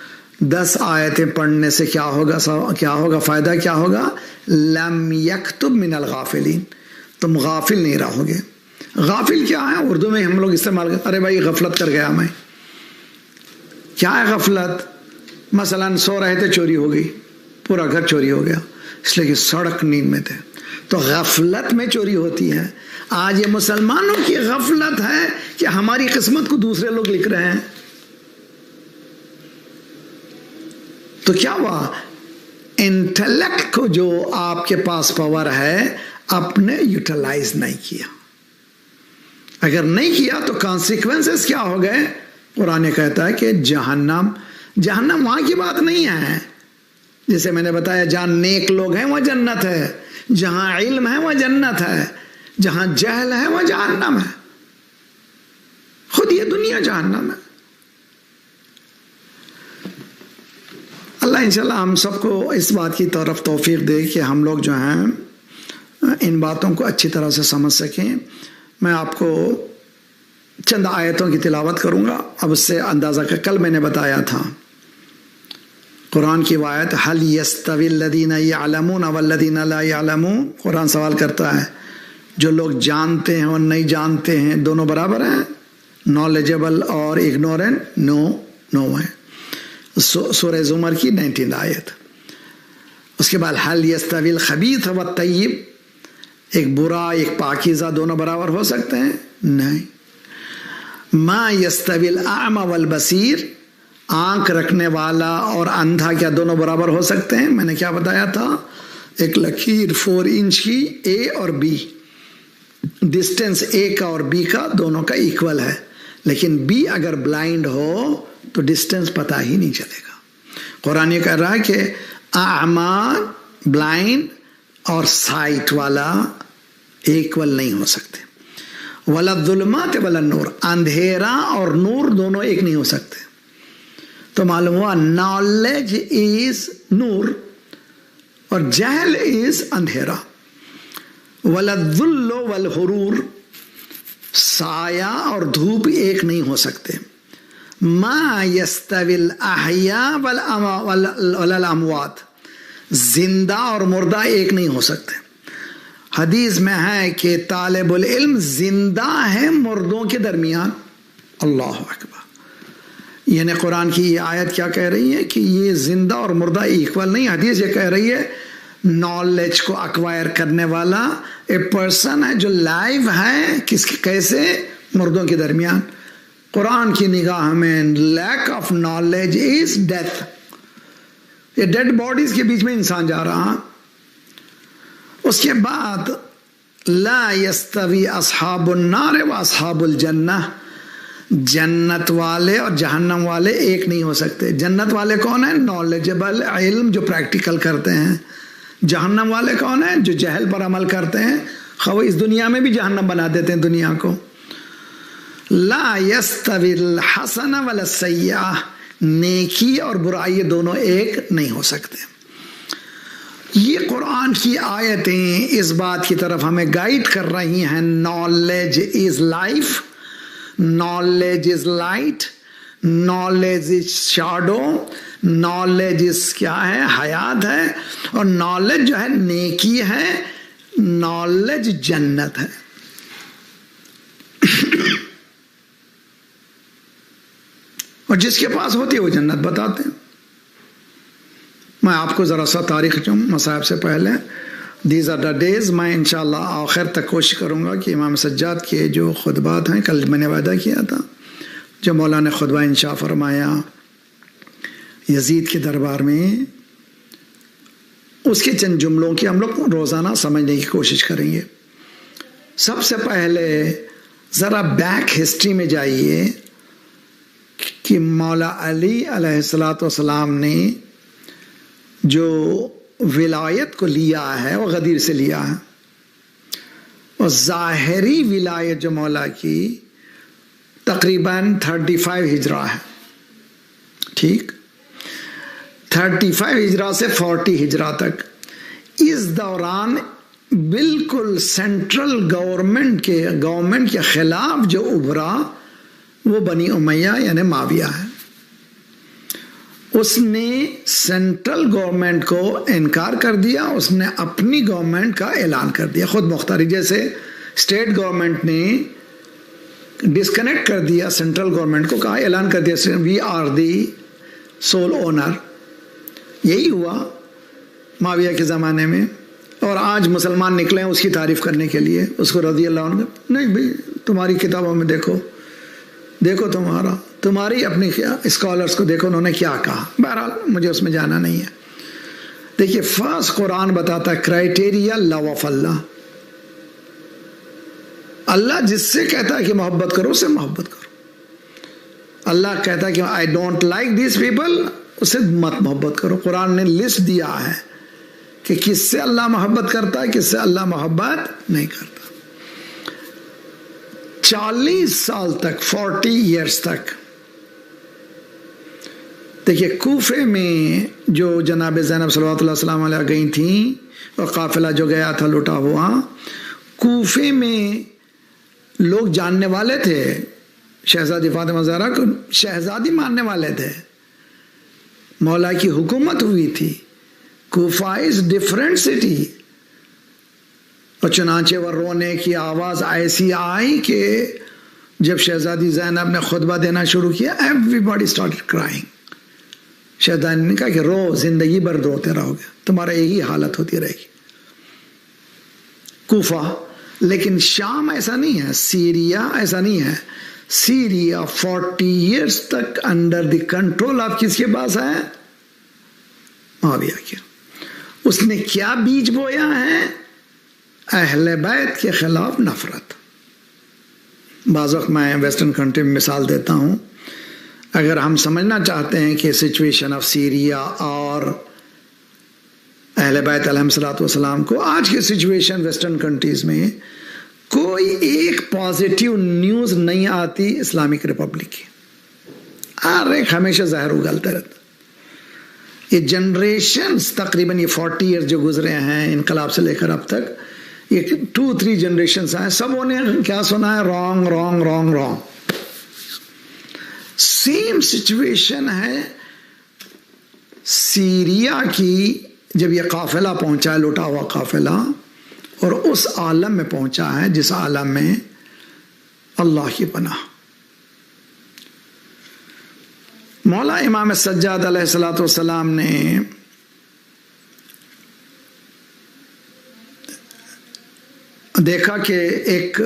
10 आयतें पढ़ने से क्या होगा, फायदा क्या होगा, लम यक्तुब मिनल गाफिलीन, तुम गाफिल नहीं रहोगे। गाफिल क्या है, उर्दू में हम लोग इस्तेमाल करते, अरे भाई गफलत कर गया मैं। क्या है गफलत, मसलन सो रहे थे, चोरी हो गई, पूरा घर चोरी हो गया, इसलिए कि सड़क नींद में थे, तो गफलत में चोरी होती है। आज ये मुसलमानों की गफलत है कि हमारी किस्मत को दूसरे लोग लिख रहे हैं। तो क्या हुआ, इंटेलेक्ट को जो आपके पास पावर है आपने यूटिलाइज नहीं किया। अगर नहीं किया तो कॉन्सिक्वेंसेस क्या हो गए, कुरान कहता है कि जहन्नम। जहन्नम वहां की बात नहीं है, जैसे मैंने बताया, जहां नेक लोग हैं वहां जन्नत है, जहां इल्म है वहां जन्नत है, जहां जहल है वहां जहन्नम है। खुद ये दुनिया जहन्नम है। अल्लाह इंशाल्लाह हम सबको इस बात की तरफ तौफीक दे कि हम लोग जो हैं इन बातों को अच्छी तरह से समझ सकें। मैं आपको चंद आयतों की तिलावत करूंगा। अब उससे अंदाज़ा कर, कल मैंने बताया था कुरान की आयत, हल यस्तविल लदीना यअलमून वल्लदीना ला यअलमून। कुरान सवाल करता है जो लोग जानते हैं और नहीं जानते हैं दोनों बराबर हैं, नॉलेजेबल और इग्नोरेंट नो है। सूरह ज़ुमर की 19 आयत। उसके बाद हल यस्तविल खबीथ व तय्यब, एक बुरा एक पाकीज़ा दोनों बराबर हो सकते हैं, नहीं। मा यस्तविल आमा वल बसीर, आंख रखने वाला और अंधा क्या दोनों बराबर हो सकते हैं। मैंने क्या बताया था, एक लकीर 4 इंच की, ए और बी, डिस्टेंस ए का और बी का दोनों का इक्वल है, लेकिन बी अगर ब्लाइंड हो तो डिस्टेंस पता ही नहीं चलेगा। कुरान ये कह रहा है कि आमा, ब्लाइंड और साइट वाला इक्वल नहीं हो सकते। वला जुल्मात वला नूर, अंधेरा और नूर दोनों एक नहीं हो सकते। तो मालूम हुआ नॉलेज इज नूर और जहल इज अंधेरा। वला जुल्लो वल हुरूर, साया और धूप एक नहीं हो सकते। मा यस्तविल अहया वल अमवात, जिंदा और मुर्दा एक नहीं हो सकते। हदीस में है कि तालिबुल इल्म जिंदा है मुर्दों के दरमियान। अल्लाह अकबर। यानी कुरान की ये आयत क्या कह रही है कि ये जिंदा और मुर्दा इक्वल नहीं। हदीस ये कह रही है नॉलेज को अक्वायर करने वाला ए पर्सन है जो लाइव है, किसके, कैसे, मुर्दों के दरमियान। कुरान की निगाह में lack of knowledge is death. ये डेड बॉडीज के बीच में इंसान जा रहा। उसके बाद ला यस्तवी अस्हाबुन नार व अस्हाबुल जन्नह, जन्नत वाले और जहन्नम वाले एक नहीं हो सकते। जन्नत वाले कौन है? नॉलेजेबल, इल्म जो प्रैक्टिकल करते हैं। जहन्नम वाले कौन है? जो जहल पर अमल करते हैं, खो इस दुनिया में भी जहन्नम बना देते हैं दुनिया को। ला यस्तविल हसन वल सय्या, नेकी और बुराई दोनों एक नहीं हो सकते। ये कुरान की आयतें इस बात की तरफ हमें गाइड कर रही हैं, knowledge is life, knowledge is light, knowledge is shadow, knowledge is क्या है? हयात है, और नॉलेज जो है नेकी है, नॉलेज जन्नत है। और जिसके पास होती है वो जन्नत बताते हैं। मैं आपको ज़रा सा तारीख़ जो मसाहब से पहले, दीज आर द डेज़, मैं इंशाअल्लाह आखिर तक कोशिश करूँगा कि इमाम सज्जाद के जो खुतबात हैं, कल मैंने वादा किया था, जो मौलाना ने खुतबा इंशा फरमाया यजीद के दरबार में, उसके चंद जुमलों की हम लोग रोज़ाना समझने की कोशिश करेंगे। सबसे पहले ज़रा बैक हिस्ट्री में जाइए कि मौला अली अलैहिस्सलाम ने जो विलायत को लिया है वो गदीर से लिया है, और ज़ाहिरी विलायत जो मौला की तकरीबन 35 हिजरा है, ठीक, 35 हिजरा से 40 हिजरा तक। इस दौरान बिल्कुल सेंट्रल गवर्नमेंट के खिलाफ जो उभरा वो बनी उमैया यानी माविया है। उसने सेंट्रल गवर्नमेंट को इनकार कर दिया, उसने अपनी गवर्नमेंट का ऐलान कर दिया खुद मुख्तारी। जैसे स्टेट गवर्नमेंट ने डिस्कनेक्ट कर दिया सेंट्रल गवर्नमेंट को, कहा ऐलान कर दिया we are the sole owner. यही हुआ माविया के ज़माने में। और आज मुसलमान निकले हैं उसकी तारीफ़ करने के लिए, उसको रज़ी अल्लाह अन्हु। नहीं भाई, तुम्हारी किताबों में देखो तुम्हारी अपनी स्कॉलर्स को देखो उन्होंने क्या कहा। बहरहाल मुझे उसमें जाना नहीं है। देखिए, फर्स्ट कुरान बताता है क्राइटेरिया लव ऑफ अल्लाह। अल्लाह जिससे कहता है कि मोहब्बत करो उससे मोहब्बत करो। अल्लाह कहता है कि I don't like this people, उससे मत मोहब्बत करो। कुरान ने लिस्ट दिया है कि किससे अल्लाह मोहब्बत करता है, किससे अल्लाह मोहब्बत नहीं करता। 40 साल तक, 40 ईयर्स तक, देखिए कूफे में जो जनाब ज़ैनब सल्लल्लाहु अलैहि वसल्लम अलैहा गई थी और काफिला जो गया था लुटा हुआ, कूफे में लोग जानने वाले थे शहजादी फातिमा ज़हरा को, शहजादी मानने वाले थे। मौला की हुकूमत हुई थी। Kufa is different city. और चुनांचे वो रोने की आवाज़ ऐसी आई कि जब शहजादी ज़ैनब ने खुतबा देना शुरू किया, एवरीबॉडी स्टार्टेड क्राइंग। शहजादी ने कहा कि रो, जिंदगी भर रोते रहोगे, तुम्हारा यही हालत होती रहेगी। कूफा, लेकिन शाम ऐसा नहीं है, सीरिया ऐसा नहीं है। सीरिया 40 इयर्स तक अंडर द कंट्रोल ऑफ किसके पास है? मुआविया के। उसने क्या बीज बोया है? अहले बैत के खिलाफ नफरत। बाज़ वक़्त मैं वेस्टर्न कंट्री में मिसाल देता हूँ, अगर हम समझना चाहते हैं कि सिचुएशन ऑफ सीरिया और अहले बैत अलैहिस्सलातु वस्सलाम को, आज की सिचुएशन वेस्टर्न कंट्रीज़ में कोई एक पॉजिटिव न्यूज़ नहीं आती इस्लामिक रिपब्लिक की। हर एक हमेशा ज़हर उगलते रहता। ये जनरेशन्स, तकरीबन ये 40 ईयर जो गुजरे हैं इनकलाब से लेकर अब तक, ये 2-3 जनरेशन्स आए, सबों ने क्या सुना है? Wrong wrong wrong wrong. Same situation है सीरिया की। जब ये काफिला पहुंचा है, लुटा हुआ काफिला, और उस आलम में पहुंचा है जिस आलम में अल्लाह की पनाह। मौला इमाम सज्जाद अलैहिस्सलातु वस्सलाम ने देखा कि एक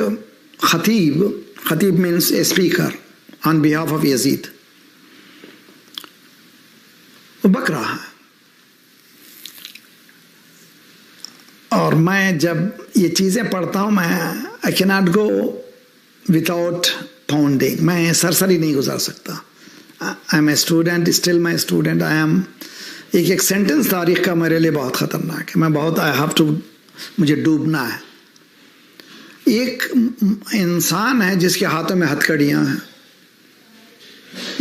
खतीब means a speaker on behalf of Yazid, वो बक रहा है। और मैं जब ये चीज़ें पढ़ता हूँ, मैं I can not go without founding, मैं सरसरी नहीं गुजार सकता। I am a student, still my student, I am. एक सेंटेंस तारीख का मेरे लिए बहुत ख़तरनाक है, मैं बहुत आई हैव टू, मुझे डूबना है। एक इंसान है जिसके हाथों में हथकड़ियाँ हैं,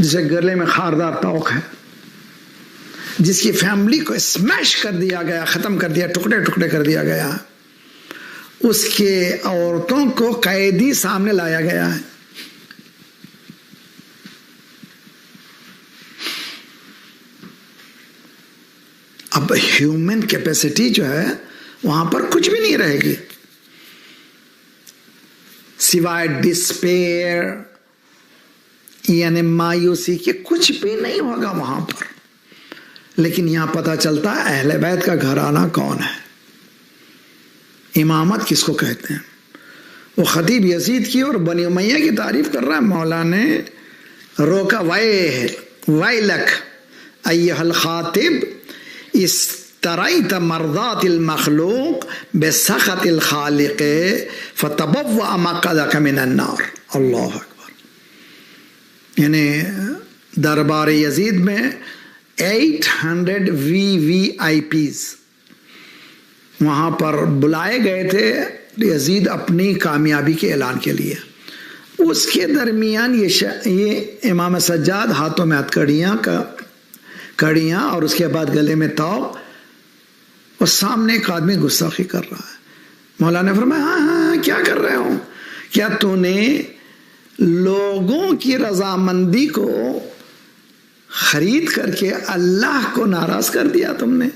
जिसे गले में खारदार तोक है, जिसकी फैमिली को स्मैश कर दिया गया, ख़त्म कर दिया, टुकड़े टुकड़े कर दिया गया, उसके औरतों को कैदी सामने लाया गया है। अब ह्यूमन कैपेसिटी जो है वहां पर कुछ भी नहीं रहेगी सिवाय डिस्पेयर, यानी मायूसी के, कुछ भी नहीं होगा वहां पर। लेकिन यहां पता चलता है अहले बैत का घराना कौन है, इमामत किसको कहते हैं। वो खतीब यजीद की और बनी उमैया की तारीफ कर रहा है। मौला ने रोका, वैलक अय्युहल खातिब इस्तरैत मर्दातिल मखलूक बिसखतिल खालिक फतबव्वा मक़अदक मिनन नार। अल्लाह अकबर। यानी दरबार यजीद में 800 VVIPs वहाँ पर बुलाए गए थे यजीद अपनी कामयाबी के ऐलान के लिए। उसके दरमियान ये इमाम सज्जाद हाथों में कड़ियाँ और उसके बाद गले में तौक, और सामने एक आदमी गुस्ताखी कर रहा है। मौला ने फरमाया, हाँ क्या कर रहे हो, क्या तूने लोगों की रजामंदी को खरीद करके अल्लाह को नाराज कर दिया तुमने,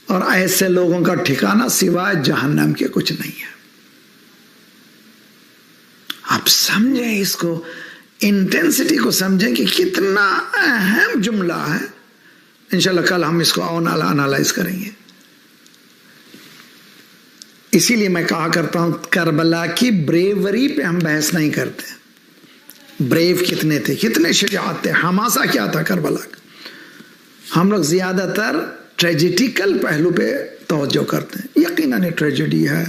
और ऐसे लोगों का ठिकाना सिवाय जहन्नम के कुछ नहीं है। आप समझें इसको, इंटेंसिटी को समझें कि कितना अहम जुमला है। इंशाल्लाह कल हम इसको एनालाइज करेंगे। इसीलिए मैं कहा करता हूं करबला की ब्रेवरी पे हम बहस नहीं करते। ब्रेव कितने थे, कितने शुजाअत थे, हमासा क्या था करबला का। हम लोग ज्यादातर ट्रेजिटिकल पहलू पे तवज्जो करते हैं। यकीनन ये ट्रेजेडी है,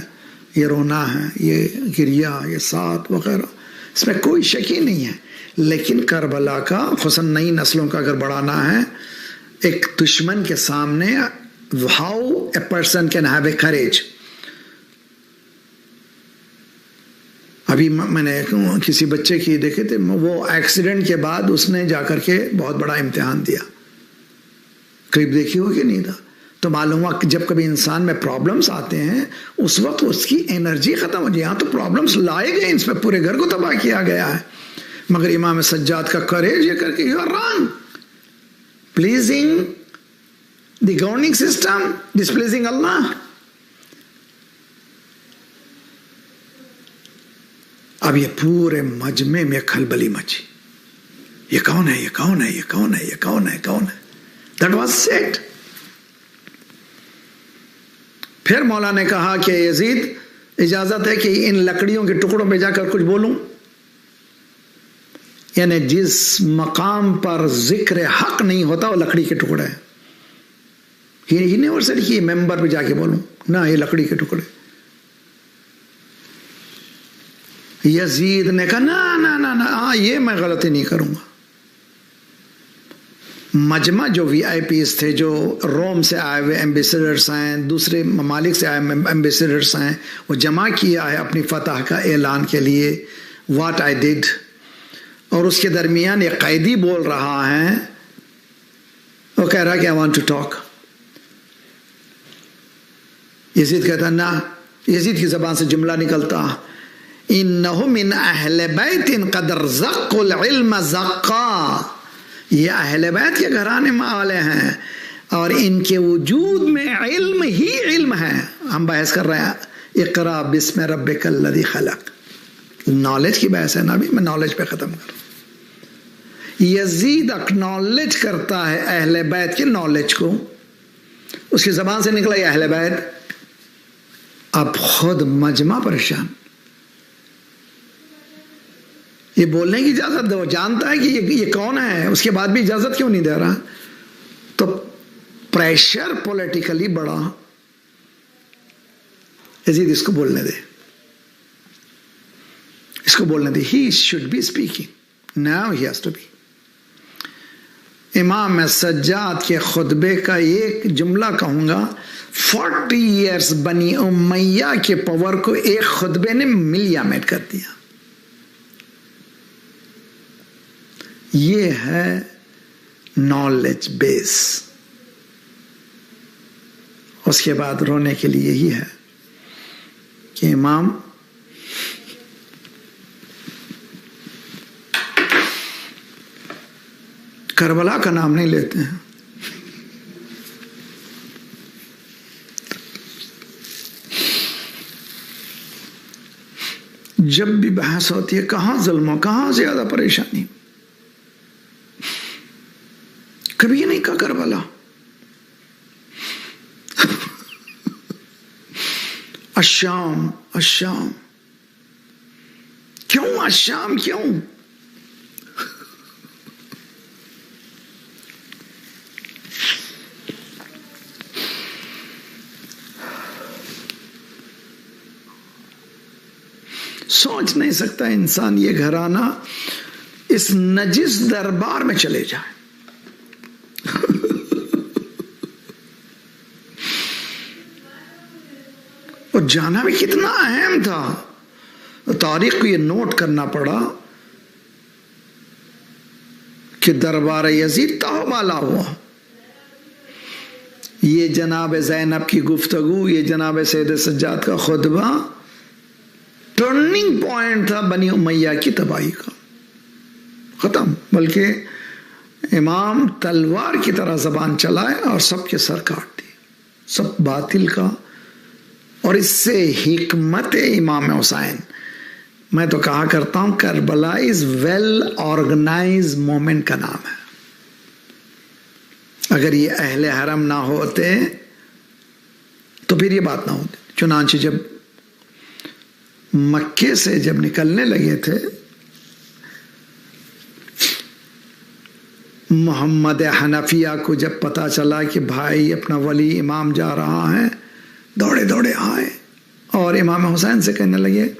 ये रोना है, ये गिरिया, ये साथ वगैरह, इसमें कोई शक ही नहीं है। लेकिन करबला का खुसन नई नस्लों का अगर बढ़ाना है, एक दुश्मन के सामने how a person can have a courage. अभी मैंने किसी बच्चे की देखे थे, वो एक्सीडेंट के बाद उसने जाकर के बहुत बड़ा इम्तिहान दिया। क्लिप देखी हो कि नहीं था, तो मालूम हुआ कि जब कभी इंसान में प्रॉब्लम्स आते हैं उस वक्त उसकी एनर्जी खत्म हो जाए। यहाँ तो प्रॉब्लम्स लाए गए, इसमें पूरे घर को तबाह किया गया है। मगर इमाम सज्जाद का करेज ये करके, you are wrong, pleasing the governing system, displacing Allah. अब ये पूरे मजमे में खलबली मची, ये कौन है, ये कौन है, ये कौन है, ये कौन है, कौन है। That was set. फिर मौला ने कहा कि यजीद इजाजत है कि इन लकड़ियों के टुकड़ों पे जाकर कुछ बोलूं, यानी जिस मकाम पर जिक्र हक नहीं होता वो लकड़ी के टुकड़े हैं। यूनिवर्सिटी की मेंबर पे जाके बोलूं ना, ये लकड़ी के टुकड़े। यजीद ने कहा ना ना ना ना, हाँ ये मैं गलती नहीं करूंगा। मजमा जो VIPs थे, जो रोम से आए हुए एम्बेसडर्स हैं, दूसरे ममालिक से आए एम्बेसडर्स हैं, वो जमा किया है अपनी फतह का ऐलान के लिए, व्हाट आई डिड। और उसके दरमियान एक कैदी बोल रहा है, वो कह रहा है कि I want to talk. Yazid कहता ना, यजीद की जबान से जुमला निकलता, इन्नहु मिन अहले बैतिन क़द ज़क़्क़ुल इल्म ज़क़्क़ा। ये अहले बैत के घराने वाले हैं और इनके वजूद में इल्म ही इल्म है। हम बहस कर रहे हैं इक़रा बिस्मि रब्बिकल लज़ी खलक़, नॉलेज की बहस है ना। अभी मैं नॉलेज पे ख़त्म कर। यजीद एक्नॉलेज करता है अहले बैत के नॉलेज को, उसकी ज़बान से निकला ये अहले बैत। अब खुद मजमा परेशान, ये बोलने की इजाजत दो, जानता है कि ये कौन है, उसके बाद भी इजाजत क्यों नहीं दे रहा। तो प्रेशर पॉलिटिकली बढ़ा। यजीद इसको बोलने दे, इसको बोलने दे। He should be speaking, now he has to be. Imam Sajjad के खुतबे का एक जुमला कहूंगा, 40 ईयर्स बनी उमैया के पावर को एक खुतबे ने मिलियामेट कर दिया। ये है नॉलेज बेस। उसके बाद रोने के लिए यही है कि इमाम करबला का नाम नहीं लेते हैं। जब भी बहस होती है कहां जुल्म, कहां ज्यादा परेशानी, कभी ये नहीं कहा करबला। अशाम, अशाम क्यों, अशाम क्यों? सोच नहीं सकता इंसान ये घराना इस नजिस दरबार में चले जाए। और जाना भी कितना अहम था। तारीख को ये नोट करना पड़ा कि दरबार यजीद तहबाला हुआ। ये जनाब ज़ैनब की गुफ्तगू, ये जनाब सैयद सज्जाद का खुतबा टर्निंग पॉइंट था बनी उमैया की तबाही का। खत्म। बल्कि इमाम तलवार की तरह जबान चलाए और सबके सर काट दिए, सब बातिल का। और इससे हिकमत इमाम हुसैन, मैं तो कहा करता हूं Karbala is well organise moment का नाम है। अगर ये अहले हरम ना होते तो फिर ये बात ना होती। चुनांचे जब मक्के से जब निकलने लगे थे, मोहम्मद हनफिया को जब पता चला कि भाई अपना वली इमाम जा रहा है, दौड़े दौड़े आए और इमाम हुसैन से कहने लगे,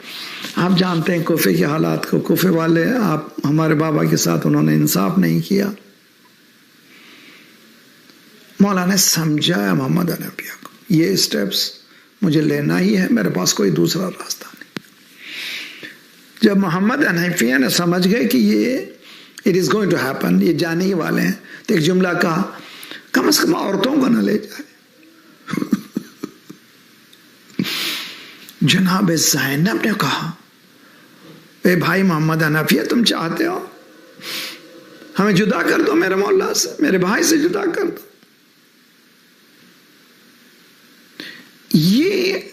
आप जानते हैं कोफे के हालात को, कोफे वाले आप हमारे बाबा के साथ उन्होंने इंसाफ नहीं किया। मौला ने समझाया मोहम्मद हनफिया को, ये स्टेप्स मुझे लेना ही है, मेरे पास कोई दूसरा रास्ता नहीं। जब मोहम्मद हनफिया ने समझ गए कि ये it is going to happen, ये जाने ही वाले हैं, तो एक जुमला कहा, कम से कम औरतों को न ले जाए। जनाब ज़ैनब ने कहा, ए भाई मोहम्मद हनफिया, तुम चाहते हो हमें जुदा कर दो मेरे मौला से, मेरे भाई से जुदा कर दो। ये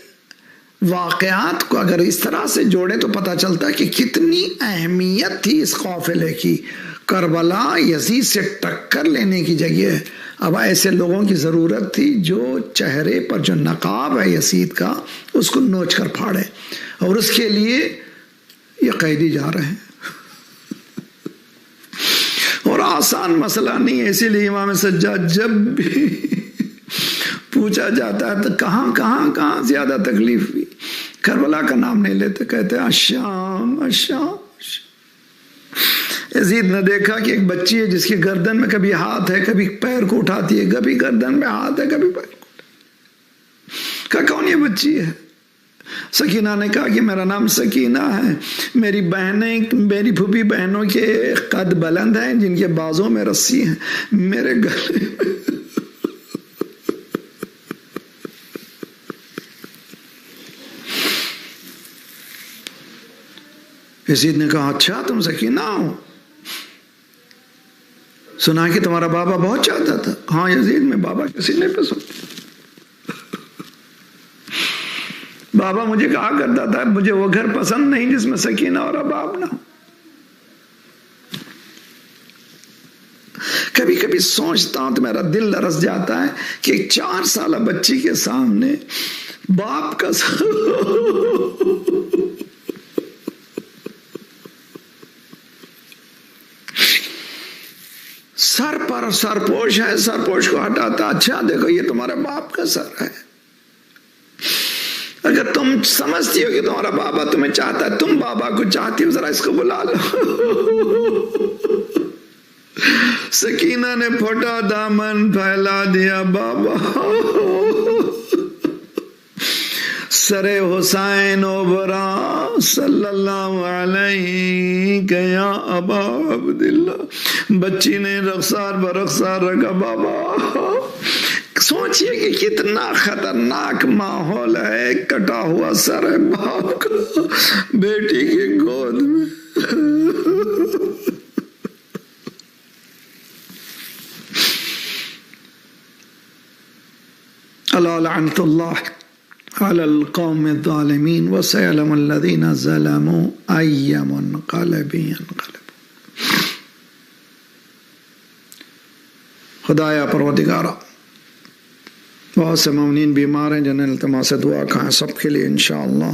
वाकयात को अगर इस तरह से जोड़े तो पता चलता है कि कितनी अहमियत थी इस काफिले की। करबला यजीद से टक्कर लेने की जगह अब ऐसे लोगों की जरूरत थी जो चेहरे पर जो नकाब है यजीद का उसको नोच कर फाड़े, और उसके लिए ये कैदी जा रहे हैं। और आसान मसला नहीं है, इसीलिए इमाम सज्जाद जब भी पूछा जाता है तो कहां कहां कहां ज्यादा तकलीफ हुई, करबला का नाम नहीं लेते, कहते अशाम अशाम। यजीद ने देखा कि एक बच्ची है जिसके गर्दन में कभी हाथ है, कभी पैर को उठाती है, कभी गर्दन में हाथ है, कभी पैर को। कहा कौन ये बच्ची है? सकीना ने कहा कि मेरा नाम सकीना है, मेरी बहनें, मेरी फूफी बहनों के कद बुलंद हैं, जिनके बाजों में रस्सी है, मेरे गले में। यजीद ने कहा, अच्छा तुम सकीना हो, सुना कि तुम्हारा बाबा बहुत चाहता था। हाँ यजीद, में बाबा के सीने पे सोता, बाबा मुझे कहा करता था मुझे वो घर पसंद नहीं जिसमें सकीना और अबाब ना हो। कभी कभी सोचता हूं तो मेरा दिल लरस जाता है कि एक 4 साल बच्ची के सामने बाप का सर पर सरपोश है, सरपोश को हटाता, अच्छा देखो ये तुम्हारे बाप का सर है। अगर तुम समझती हो कि तुम्हारा बाबा तुम्हें चाहता है, तुम बाबा को चाहती हो, जरा इसको बुला लो। सकीना ने फटा दामन फैला दिया, बाबा सरे हुसैन ओबरा सल्लल्लाहु अलैहि या अबा अब्दुल्ला। बच्ची ने रख्सार बरख्सार रखा। बाबा सोचिए कि कितना खतरनाक माहौल है, कटा हुआ सर है बाप का बेटी की गोद में। अला लअनतुल्लाह अलल कौमिज़ ज़ालिमीन व सयअलमुल लज़ीना ज़लमू अय्य मुनक़लिबिन यन्क़लिबून। खुदाया परवरदिगारा, बहुत से मोमिनीन बीमार हैं जिन्हें इल्तिमास दुआ का है सबके लिए इंशाअल्लाह,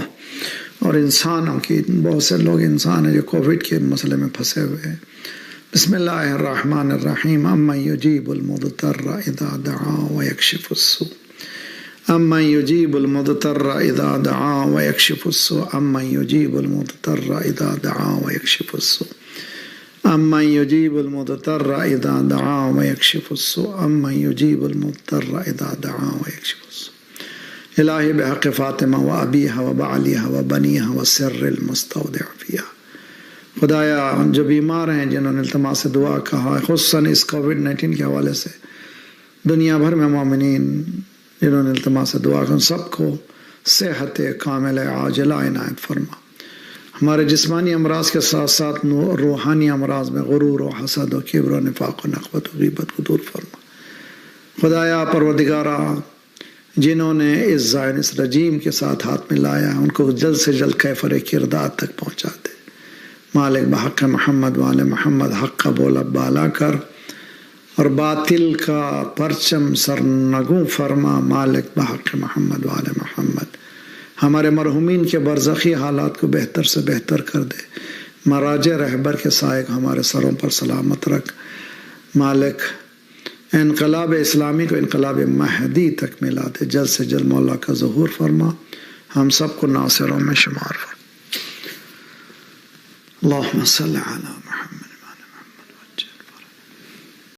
और इंसानों की बहुत से लोग इंसान हैं जो कोविड के मसले में फंसे हुए हैं। बिस्मिल्लाहिर्रहमानिर्रहीम। अम्मन युजीबुल मुद्तर्रा इज़ा दआ व यक्शिफुस सू, अम्मन युजीबुल मुद्तर्रा इज़ा दआ व यक्शिफुस सू, अम्मन युजीबुल मुद्तर्रा इज़ा दआ व यक्शिफुस सू, अम्मन युजीबुल मुद्तर्रा इज़ा दआ व यक्शिफुस सू, अम्मन युजीबुल मुद्तर्रा इज़ा दआ व यक्शिफुस सू। इलाही बिहक़्क़ि फ़ातिमा व अबीहा व बालिहा व बनीहा व सिर्रिल मुस्तौदिअ फ़ीहा। खुदाया जो बीमार हैं जिन्होंने इल्तिमास दुआ कहा है, खुस्सन इस कोविड-19 के हवाले से दुनिया भर में मोमिनीन जिन्होंने इल्तिमास दुआ का, सबको सेहत कामिल आजिला इनायत फरमा। हमारे जिस्मानी अमराज के साथ साथ रूहानी अमराज में गुरूर व हसद व किब्र व निफाक व नक़वत व ग़ीबत को दूर फरमा। खुदाया परवरदिगारा, जिन्होंने इस ज़ायनिस रजीम के साथ हाथ में लाया है उनको जल्द से जल्द कैफ़र किरदार तक पहुँचा दे। मालिक बहक़ मोहम्मद वाले मोहम्मद हक़ का बोला बाला कर और बातिल का परचम सरनगू फरमा। मालिक बहक़ मोहम्मद वाले मोहम्मद हमारे मरहुमीन के बरज़खी हालात को बेहतर से बेहतर कर दे। मराज रहबर के साए हमारे सरों पर सलामत रख। मालिक इनकलाब इस्लामी को इनकलाब महदी तक मिला दे। जल्द से जल्द मौला का ज़हूर फरमा, हम सबको नासिरों में शुमार फरमा। अल्लाहुम्मा सल्लि अला